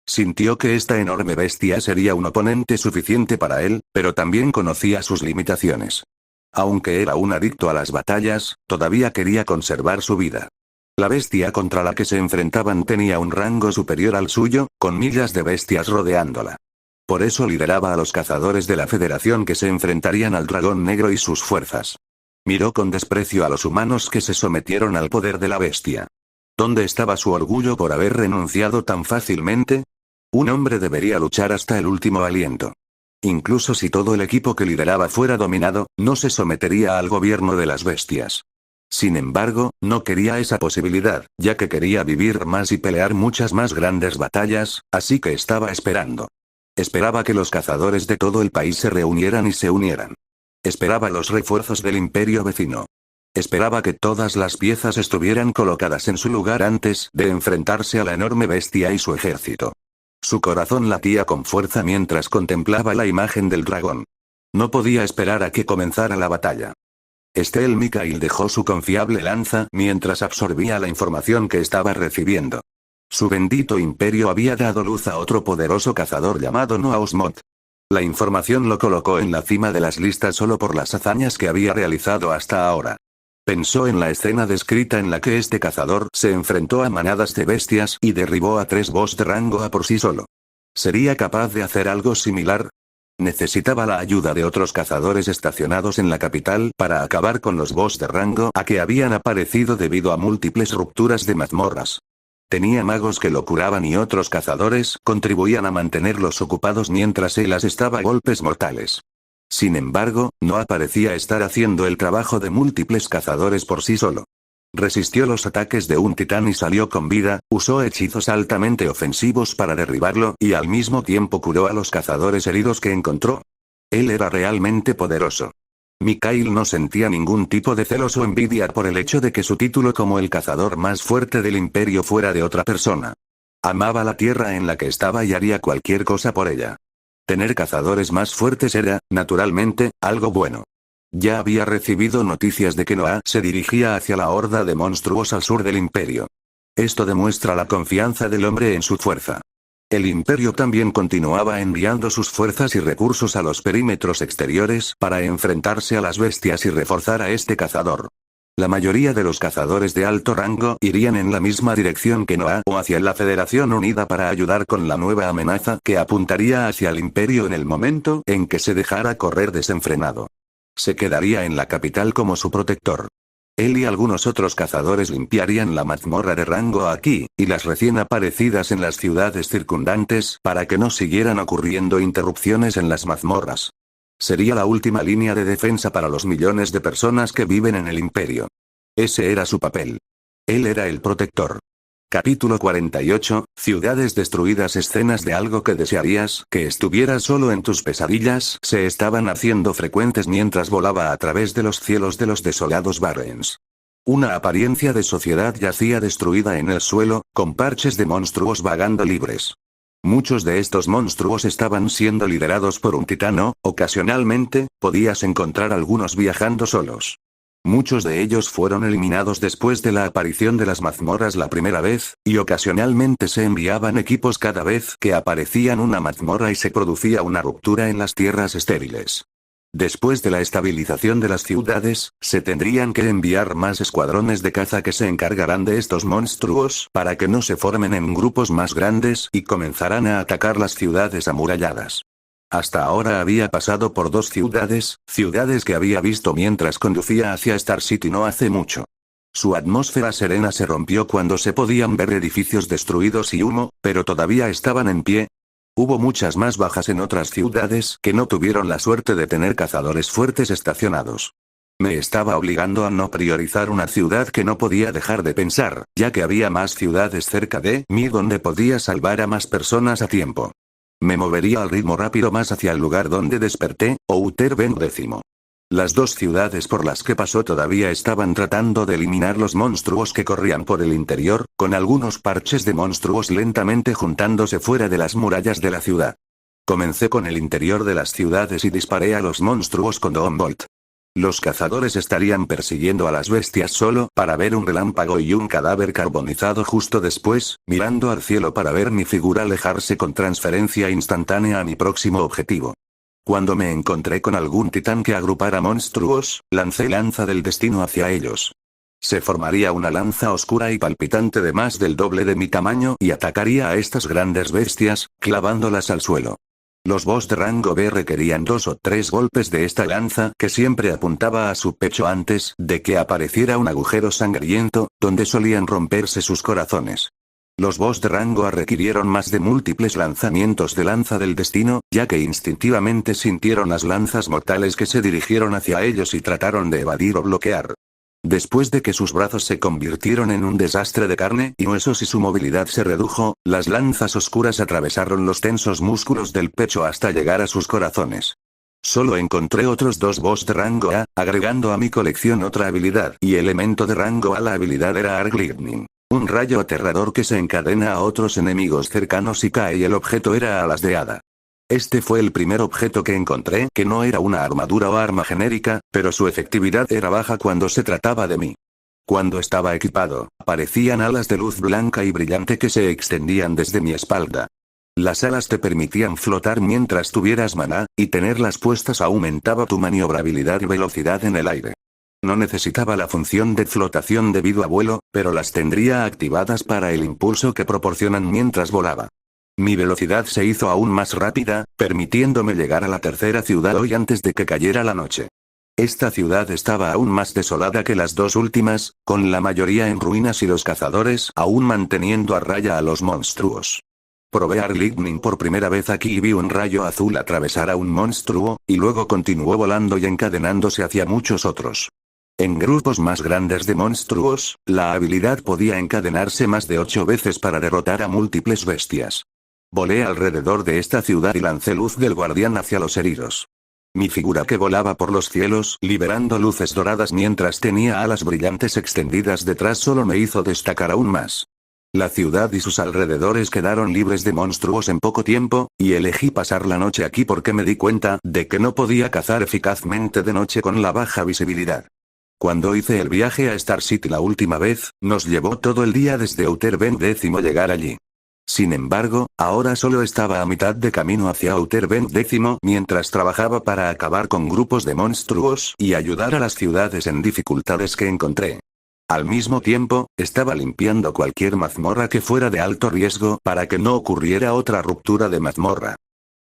Sintió que esta enorme bestia sería un oponente suficiente para él, pero también conocía sus limitaciones. Aunque era un adicto a las batallas, todavía quería conservar su vida. La bestia contra la que se enfrentaban tenía un rango superior al suyo, con miles de bestias rodeándola. Por eso lideraba a los cazadores de la Federación que se enfrentarían al dragón negro y sus fuerzas. Miró con desprecio a los humanos que se sometieron al poder de la bestia. ¿Dónde estaba su orgullo por haber renunciado tan fácilmente? Un hombre debería luchar hasta el último aliento. Incluso si todo el equipo que lideraba fuera dominado, no se sometería al gobierno de las bestias. Sin embargo, no quería esa posibilidad, ya que quería vivir más y pelear muchas más grandes batallas, así que estaba esperando. Esperaba que los cazadores de todo el país se reunieran y se unieran. Esperaba los refuerzos del imperio vecino. Esperaba que todas las piezas estuvieran colocadas en su lugar antes de enfrentarse a la enorme bestia y su ejército. Su corazón latía con fuerza mientras contemplaba la imagen del dragón. No podía esperar a que comenzara la batalla. Estel Mikhail dejó su confiable lanza mientras absorbía la información que estaba recibiendo. Su bendito imperio había dado luz a otro poderoso cazador llamado Noah Osmot. La información lo colocó en la cima de las listas solo por las hazañas que había realizado hasta ahora. Pensó en la escena descrita en la que este cazador se enfrentó a manadas de bestias y derribó a 3 boss de rango A por sí solo. ¿Sería capaz de hacer algo similar? Necesitaba la ayuda de otros cazadores estacionados en la capital para acabar con los boss de rango A que habían aparecido debido a múltiples rupturas de mazmorras. Tenía magos que lo curaban y otros cazadores contribuían a mantenerlos ocupados mientras él asestaba golpes mortales. Sin embargo, no parecía estar haciendo el trabajo de múltiples cazadores por sí solo. Resistió los ataques de un titán y salió con vida, usó hechizos altamente ofensivos para derribarlo y al mismo tiempo curó a los cazadores heridos que encontró. Él era realmente poderoso. Mikhail no sentía ningún tipo de celos o envidia por el hecho de que su título como el cazador más fuerte del imperio fuera de otra persona. Amaba la tierra en la que estaba y haría cualquier cosa por ella. Tener cazadores más fuertes era, naturalmente, algo bueno. Ya había recibido noticias de que Noah se dirigía hacia la horda de monstruos al sur del imperio. Esto demuestra la confianza del hombre en su fuerza. El imperio también continuaba enviando sus fuerzas y recursos a los perímetros exteriores para enfrentarse a las bestias y reforzar a este cazador. La mayoría de los cazadores de alto rango irían en la misma dirección que Noah o hacia la Federación Unida para ayudar con la nueva amenaza que apuntaría hacia el imperio en el momento en que se dejara correr desenfrenado. Se quedaría en la capital como su protector. Él y algunos otros cazadores limpiarían la mazmorra de rango aquí, y las recién aparecidas en las ciudades circundantes, para que no siguieran ocurriendo interrupciones en las mazmorras. Sería la última línea de defensa para los millones de personas que viven en el imperio. Ese era su papel. Él era el protector. Capítulo 48, Ciudades destruidas. Escenas de algo que desearías que estuviera solo en tus pesadillas se estaban haciendo frecuentes mientras volaba a través de los cielos de los desolados Barrens. Una apariencia de sociedad yacía destruida en el suelo, con parches de monstruos vagando libres. Muchos de estos monstruos estaban siendo liderados por un titano, ocasionalmente, podías encontrar algunos viajando solos. Muchos de ellos fueron eliminados después de la aparición de las mazmorras la primera vez, y ocasionalmente se enviaban equipos cada vez que aparecían una mazmorra y se producía una ruptura en las tierras estériles. Después de la estabilización de las ciudades, se tendrían que enviar más escuadrones de caza que se encargarán de estos monstruos para que no se formen en grupos más grandes y comenzarán a atacar las ciudades amuralladas. Hasta ahora había pasado por 2 ciudades que había visto mientras conducía hacia Star City no hace mucho. Su atmósfera serena se rompió cuando se podían ver edificios destruidos y humo, pero todavía estaban en pie. Hubo muchas más bajas en otras ciudades que no tuvieron la suerte de tener cazadores fuertes estacionados. Me estaba obligando a no priorizar una ciudad que no podía dejar de pensar, ya que había más ciudades cerca de mí donde podía salvar a más personas a tiempo. Me movería al ritmo rápido más hacia el lugar donde desperté, Outer Ben X. Las 2 ciudades por las que pasó todavía estaban tratando de eliminar los monstruos que corrían por el interior, con algunos parches de monstruos lentamente juntándose fuera de las murallas de la ciudad. Comencé con el interior de las ciudades y disparé a los monstruos con Dawn Bolt. Los cazadores estarían persiguiendo a las bestias solo para ver un relámpago y un cadáver carbonizado justo después, mirando al cielo para ver mi figura alejarse con transferencia instantánea a mi próximo objetivo. Cuando me encontré con algún titán que agrupara monstruos, lancé lanza del destino hacia ellos. Se formaría una lanza oscura y palpitante de más del doble de mi tamaño y atacaría a estas grandes bestias, clavándolas al suelo. Los boss de rango B requerían 2 o 3 golpes de esta lanza que siempre apuntaba a su pecho antes de que apareciera un agujero sangriento, donde solían romperse sus corazones. Los boss de rango A requirieron más de múltiples lanzamientos de lanza del destino, ya que instintivamente sintieron las lanzas mortales que se dirigieron hacia ellos y trataron de evadir o bloquear. Después de que sus brazos se convirtieron en un desastre de carne y huesos y su movilidad se redujo, las lanzas oscuras atravesaron los tensos músculos del pecho hasta llegar a sus corazones. Solo encontré otros 2 boss de rango A, agregando a mi colección otra habilidad y elemento de rango A. La habilidad era Arc Lightning, un rayo aterrador que se encadena a otros enemigos cercanos y cae, y el objeto era alas de hada. Este fue el primer objeto que encontré que no era una armadura o arma genérica, pero su efectividad era baja cuando se trataba de mí. Cuando estaba equipado, aparecían alas de luz blanca y brillante que se extendían desde mi espalda. Las alas te permitían flotar mientras tuvieras maná, y tenerlas puestas aumentaba tu maniobrabilidad y velocidad en el aire. No necesitaba la función de flotación debido a vuelo, pero las tendría activadas para el impulso que proporcionan mientras volaba. Mi velocidad se hizo aún más rápida, permitiéndome llegar a la tercera ciudad hoy antes de que cayera la noche. Esta ciudad estaba aún más desolada que las 2 últimas, con la mayoría en ruinas y los cazadores aún manteniendo a raya a los monstruos. Probé Arc Lightning por primera vez aquí y vi un rayo azul atravesar a un monstruo, y luego continuó volando y encadenándose hacia muchos otros. En grupos más grandes de monstruos, la habilidad podía encadenarse más de 8 veces para derrotar a múltiples bestias. Volé alrededor de esta ciudad y lancé luz del guardián hacia los heridos. Mi figura que volaba por los cielos liberando luces doradas mientras tenía alas brillantes extendidas detrás solo me hizo destacar aún más. La ciudad y sus alrededores quedaron libres de monstruos en poco tiempo, y elegí pasar la noche aquí porque me di cuenta de que no podía cazar eficazmente de noche con la baja visibilidad. Cuando hice el viaje a Star City la última vez, nos llevó todo el día desde Outer Ben X llegar allí. Sin embargo, ahora solo estaba a mitad de camino hacia Outer Ben X mientras trabajaba para acabar con grupos de monstruos y ayudar a las ciudades en dificultades que encontré. Al mismo tiempo, estaba limpiando cualquier mazmorra que fuera de alto riesgo para que no ocurriera otra ruptura de mazmorra.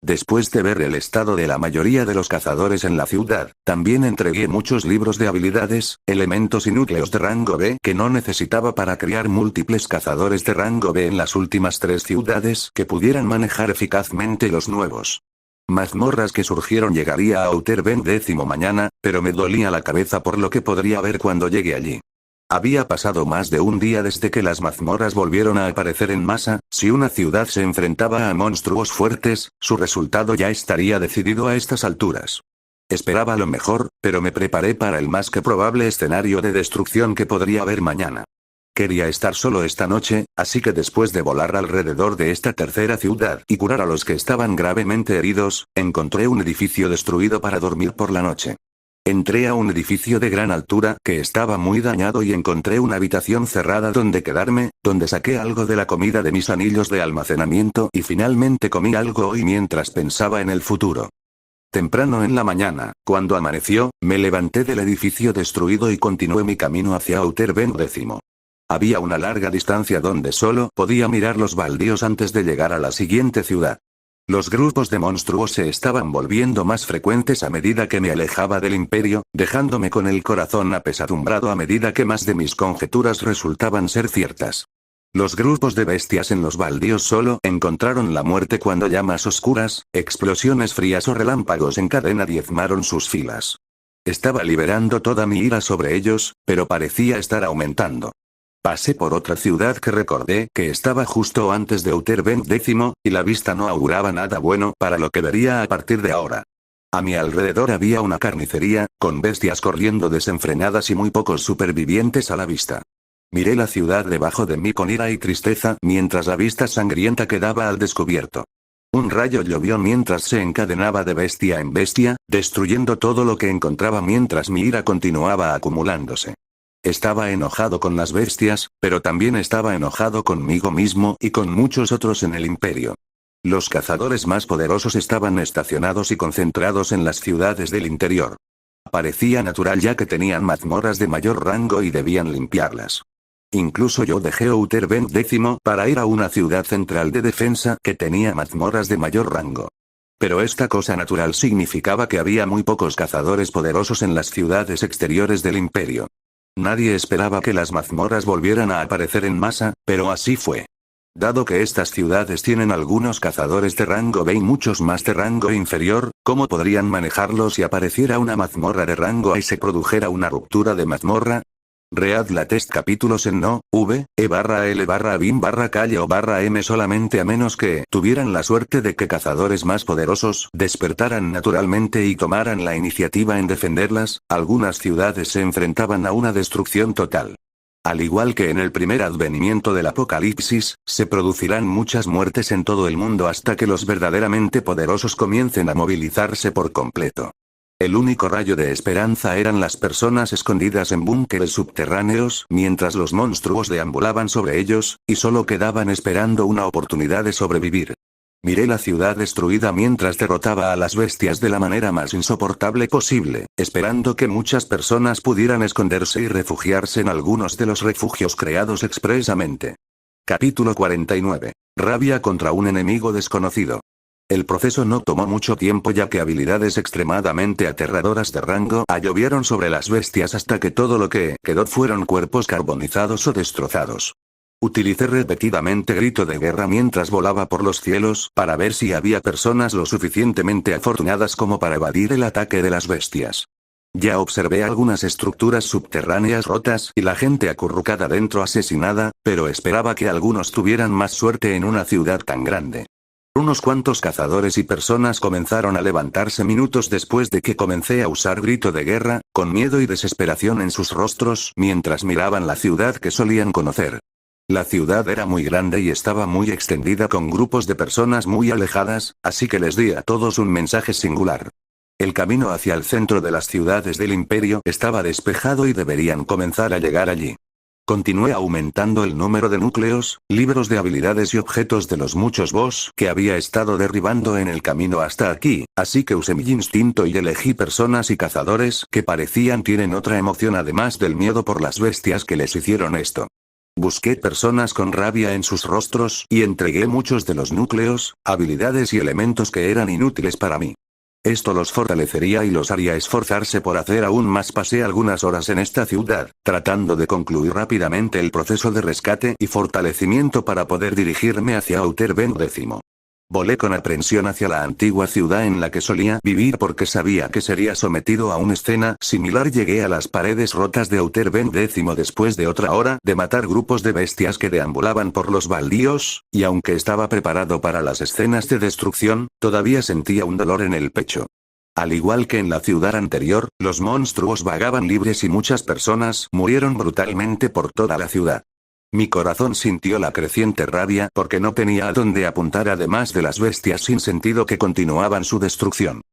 Después de ver el estado de la mayoría de los cazadores en la ciudad, también entregué muchos libros de habilidades, elementos y núcleos de rango B que no necesitaba para crear múltiples cazadores de rango B en las últimas 3 ciudades que pudieran manejar eficazmente los nuevos mazmorras que surgieron. Llegaría a Outer Ben 10 mañana, pero me dolía la cabeza por lo que podría ver cuando llegue allí. Había pasado más de un día desde que las mazmorras volvieron a aparecer en masa. Si una ciudad se enfrentaba a monstruos fuertes, su resultado ya estaría decidido a estas alturas. Esperaba lo mejor, pero me preparé para el más que probable escenario de destrucción que podría haber mañana. Quería estar solo esta noche, así que después de volar alrededor de esta tercera ciudad y curar a los que estaban gravemente heridos, encontré un edificio destruido para dormir por la noche. Entré a un edificio de gran altura que estaba muy dañado y encontré una habitación cerrada donde quedarme, donde saqué algo de la comida de mis anillos de almacenamiento y finalmente comí algo hoy mientras pensaba en el futuro. Temprano en la mañana, cuando amaneció, me levanté del edificio destruido y continué mi camino hacia Outer Ben 10. Había una larga distancia donde solo podía mirar los baldíos antes de llegar a la siguiente ciudad. Los grupos de monstruos se estaban volviendo más frecuentes a medida que me alejaba del imperio, dejándome con el corazón apesadumbrado a medida que más de mis conjeturas resultaban ser ciertas. Los grupos de bestias en los baldíos solo encontraron la muerte cuando llamas oscuras, explosiones frías o relámpagos en cadena diezmaron sus filas. Estaba liberando toda mi ira sobre ellos, pero parecía estar aumentando. Pasé por otra ciudad que recordé que estaba justo antes de Outer Ben 10, y la vista no auguraba nada bueno para lo que vería a partir de ahora. A mi alrededor había una carnicería, con bestias corriendo desenfrenadas y muy pocos supervivientes a la vista. Miré la ciudad debajo de mí con ira y tristeza mientras la vista sangrienta quedaba al descubierto. Un rayo llovió mientras se encadenaba de bestia en bestia, destruyendo todo lo que encontraba mientras mi ira continuaba acumulándose. Estaba enojado con las bestias, pero también estaba enojado conmigo mismo y con muchos otros en el imperio. Los cazadores más poderosos estaban estacionados y concentrados en las ciudades del interior. Parecía natural ya que tenían mazmorras de mayor rango y debían limpiarlas. Incluso yo dejé Outer Ben 10 para ir a una ciudad central de defensa que tenía mazmorras de mayor rango. Pero esta cosa natural significaba que había muy pocos cazadores poderosos en las ciudades exteriores del imperio. Nadie esperaba que las mazmorras volvieran a aparecer en masa, pero así fue. Dado que estas ciudades tienen algunos cazadores de rango B y muchos más de rango inferior, ¿cómo podrían manejarlos si apareciera una mazmorra de rango A y se produjera una ruptura de mazmorra? Read la test capítulos en no, v, e/l/bin/calle o m solamente a menos que tuvieran la suerte de que cazadores más poderosos despertaran naturalmente y tomaran la iniciativa en defenderlas. Algunas ciudades se enfrentaban a una destrucción total. Al igual que en el primer advenimiento del apocalipsis, se producirán muchas muertes en todo el mundo hasta que los verdaderamente poderosos comiencen a movilizarse por completo. El único rayo de esperanza eran las personas escondidas en búnkeres subterráneos mientras los monstruos deambulaban sobre ellos, y solo quedaban esperando una oportunidad de sobrevivir. Miré la ciudad destruida mientras derrotaba a las bestias de la manera más insoportable posible, esperando que muchas personas pudieran esconderse y refugiarse en algunos de los refugios creados expresamente. Capítulo 49. Rabia contra un enemigo desconocido. El proceso no tomó mucho tiempo ya que habilidades extremadamente aterradoras de rango A llovieron sobre las bestias hasta que todo lo que quedó fueron cuerpos carbonizados o destrozados. Utilicé repetidamente grito de guerra mientras volaba por los cielos para ver si había personas lo suficientemente afortunadas como para evadir el ataque de las bestias. Ya observé algunas estructuras subterráneas rotas y la gente acurrucada dentro asesinada, pero esperaba que algunos tuvieran más suerte en una ciudad tan grande. Unos cuantos cazadores y personas comenzaron a levantarse minutos después de que comencé a usar grito de guerra, con miedo y desesperación en sus rostros mientras miraban la ciudad que solían conocer. La ciudad era muy grande y estaba muy extendida con grupos de personas muy alejadas, así que les di a todos un mensaje singular. El camino hacia el centro de las ciudades del imperio estaba despejado y deberían comenzar a llegar allí. Continué aumentando el número de núcleos, libros de habilidades y objetos de los muchos boss que había estado derribando en el camino hasta aquí, así que usé mi instinto y elegí personas y cazadores que parecían tienen otra emoción además del miedo por las bestias que les hicieron esto. Busqué personas con rabia en sus rostros y entregué muchos de los núcleos, habilidades y elementos que eran inútiles para mí. Esto los fortalecería y los haría esforzarse por hacer aún más. Pasé algunas horas en esta ciudad, tratando de concluir rápidamente el proceso de rescate y fortalecimiento para poder dirigirme hacia Outer Ben X. Volé con aprensión hacia la antigua ciudad en la que solía vivir porque sabía que sería sometido a una escena similar. Llegué a las paredes rotas de Outer Ben X después de otra hora de matar grupos de bestias que deambulaban por los baldíos, y aunque estaba preparado para las escenas de destrucción, todavía sentía un dolor en el pecho. Al igual que en la ciudad anterior, los monstruos vagaban libres y muchas personas murieron brutalmente por toda la ciudad. Mi corazón sintió la creciente rabia porque no tenía a dónde apuntar además de las bestias sin sentido que continuaban su destrucción.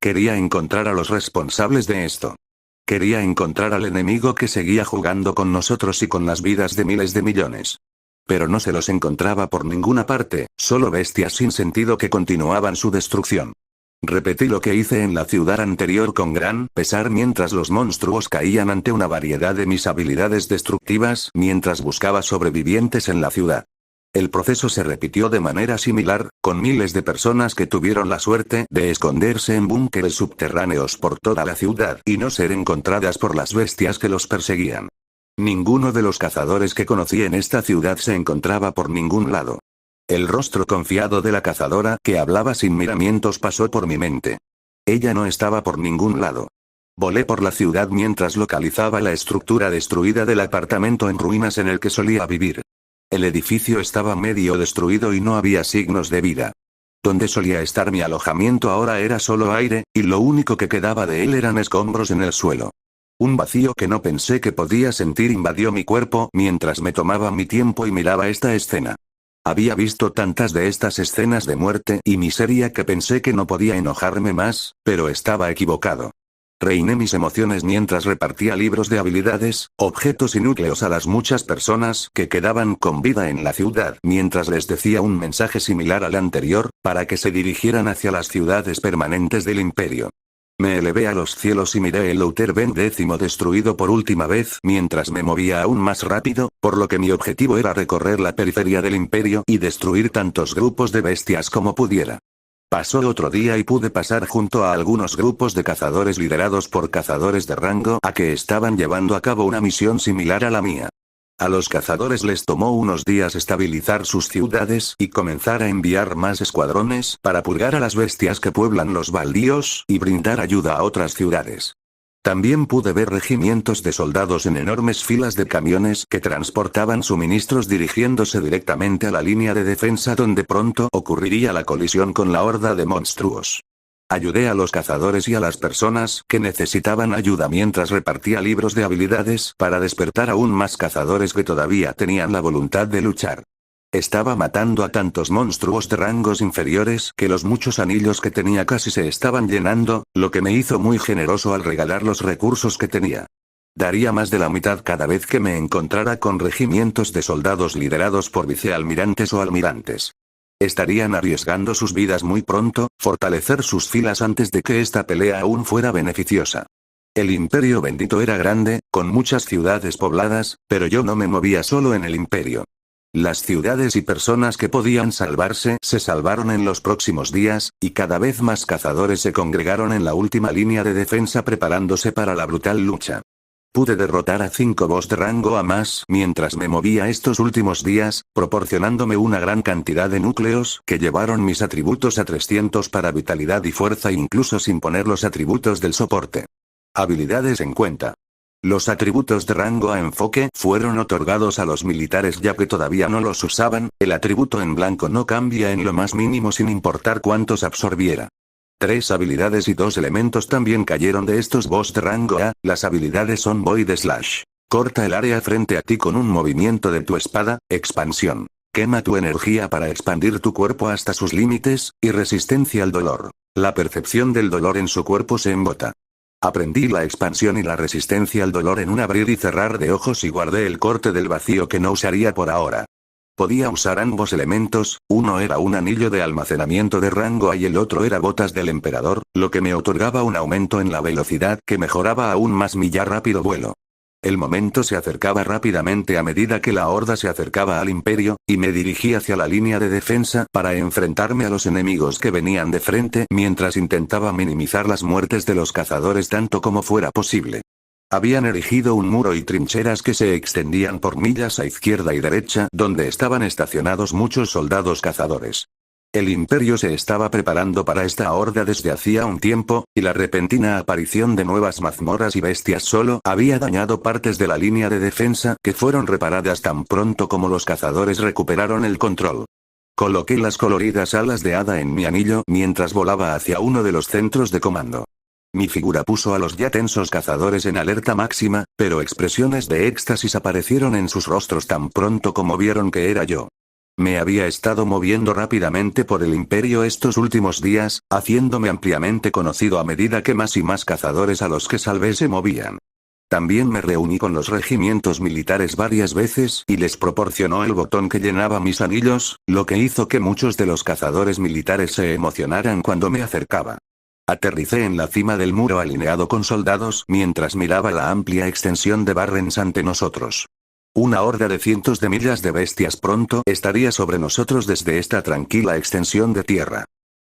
Quería encontrar a los responsables de esto. Quería encontrar al enemigo que seguía jugando con nosotros y con las vidas de miles de millones. Pero no se los encontraba por ninguna parte, solo bestias sin sentido que continuaban su destrucción. Repetí lo que hice en la ciudad anterior con gran pesar mientras los monstruos caían ante una variedad de mis habilidades destructivas mientras buscaba sobrevivientes en la ciudad. El proceso se repitió de manera similar, con miles de personas que tuvieron la suerte de esconderse en búnkeres subterráneos por toda la ciudad y no ser encontradas por las bestias que los perseguían. Ninguno de los cazadores que conocí en esta ciudad se encontraba por ningún lado. El rostro confiado de la cazadora que hablaba sin miramientos pasó por mi mente. Ella no estaba por ningún lado. Volé por la ciudad mientras localizaba la estructura destruida del apartamento en ruinas en el que solía vivir. El edificio estaba medio destruido y no había signos de vida. Donde solía estar mi alojamiento ahora era solo aire, y lo único que quedaba de él eran escombros en el suelo. Un vacío que no pensé que podía sentir invadió mi cuerpo mientras me tomaba mi tiempo y miraba esta escena. Había visto tantas de estas escenas de muerte y miseria que pensé que no podía enojarme más, pero estaba equivocado. Reiné mis emociones mientras repartía libros de habilidades, objetos y núcleos a las muchas personas que quedaban con vida en la ciudad, mientras les decía un mensaje similar al anterior, para que se dirigieran hacia las ciudades permanentes del imperio. Me elevé a los cielos y miré el Outer Ben X destruido por última vez mientras me movía aún más rápido, por lo que mi objetivo era recorrer la periferia del imperio y destruir tantos grupos de bestias como pudiera. Pasó otro día y pude pasar junto a algunos grupos de cazadores liderados por cazadores de rango A que estaban llevando a cabo una misión similar a la mía. A los cazadores les tomó unos días estabilizar sus ciudades y comenzar a enviar más escuadrones para purgar a las bestias que pueblan los baldíos y brindar ayuda a otras ciudades. También pude ver regimientos de soldados en enormes filas de camiones que transportaban suministros dirigiéndose directamente a la línea de defensa donde pronto ocurriría la colisión con la horda de monstruos. Ayudé a los cazadores y a las personas que necesitaban ayuda mientras repartía libros de habilidades para despertar aún más cazadores que todavía tenían la voluntad de luchar. Estaba matando a tantos monstruos de rangos inferiores que los muchos anillos que tenía casi se estaban llenando, lo que me hizo muy generoso al regalar los recursos que tenía. Daría más de la mitad cada vez que me encontrara con regimientos de soldados liderados por vicealmirantes o almirantes. Estarían arriesgando sus vidas muy pronto, fortalecer sus filas antes de que esta pelea aún fuera beneficiosa. El imperio bendito era grande, con muchas ciudades pobladas, pero yo no me movía solo en el imperio. Las ciudades y personas que podían salvarse se salvaron en los próximos días, y cada vez más cazadores se congregaron en la última línea de defensa preparándose para la brutal lucha. Pude derrotar a 5 boss de rango A más mientras me movía estos últimos días, proporcionándome una gran cantidad de núcleos que llevaron mis atributos a 300 para vitalidad y fuerza incluso sin poner los atributos del soporte. Habilidades en cuenta. Los atributos de rango A enfoque fueron otorgados a los militares ya que todavía no los usaban, el atributo en blanco no cambia en lo más mínimo sin importar cuántos absorbiera. 3 habilidades y 2 elementos también cayeron de estos boss de rango A, las habilidades son Void Slash. Corta el área frente a ti con un movimiento de tu espada, expansión. Quema tu energía para expandir tu cuerpo hasta sus límites, y resistencia al dolor. La percepción del dolor en su cuerpo se embota. Aprendí la expansión y la resistencia al dolor en un abrir y cerrar de ojos y guardé el corte del vacío que no usaría por ahora. Podía usar ambos elementos, uno era un anillo de almacenamiento de rango A y el otro era botas del emperador, lo que me otorgaba un aumento en la velocidad que mejoraba aún más mi ya rápido vuelo. El momento se acercaba rápidamente a medida que la horda se acercaba al imperio, y me dirigí hacia la línea de defensa para enfrentarme a los enemigos que venían de frente mientras intentaba minimizar las muertes de los cazadores tanto como fuera posible. Habían erigido un muro y trincheras que se extendían por millas a izquierda y derecha donde estaban estacionados muchos soldados cazadores. El imperio se estaba preparando para esta horda desde hacía un tiempo, y la repentina aparición de nuevas mazmorras y bestias solo había dañado partes de la línea de defensa que fueron reparadas tan pronto como los cazadores recuperaron el control. Coloqué las coloridas alas de hada en mi anillo mientras volaba hacia uno de los centros de comando. Mi figura puso a los ya tensos cazadores en alerta máxima, pero expresiones de éxtasis aparecieron en sus rostros tan pronto como vieron que era yo. Me había estado moviendo rápidamente por el imperio estos últimos días, haciéndome ampliamente conocido a medida que más y más cazadores a los que salvé se movían. También me reuní con los regimientos militares varias veces y les proporcionó el botón que llenaba mis anillos, lo que hizo que muchos de los cazadores militares se emocionaran cuando me acercaba. Aterricé en la cima del muro alineado con soldados mientras miraba la amplia extensión de Barrens ante nosotros. Una horda de cientos de millas de bestias pronto estaría sobre nosotros desde esta tranquila extensión de tierra.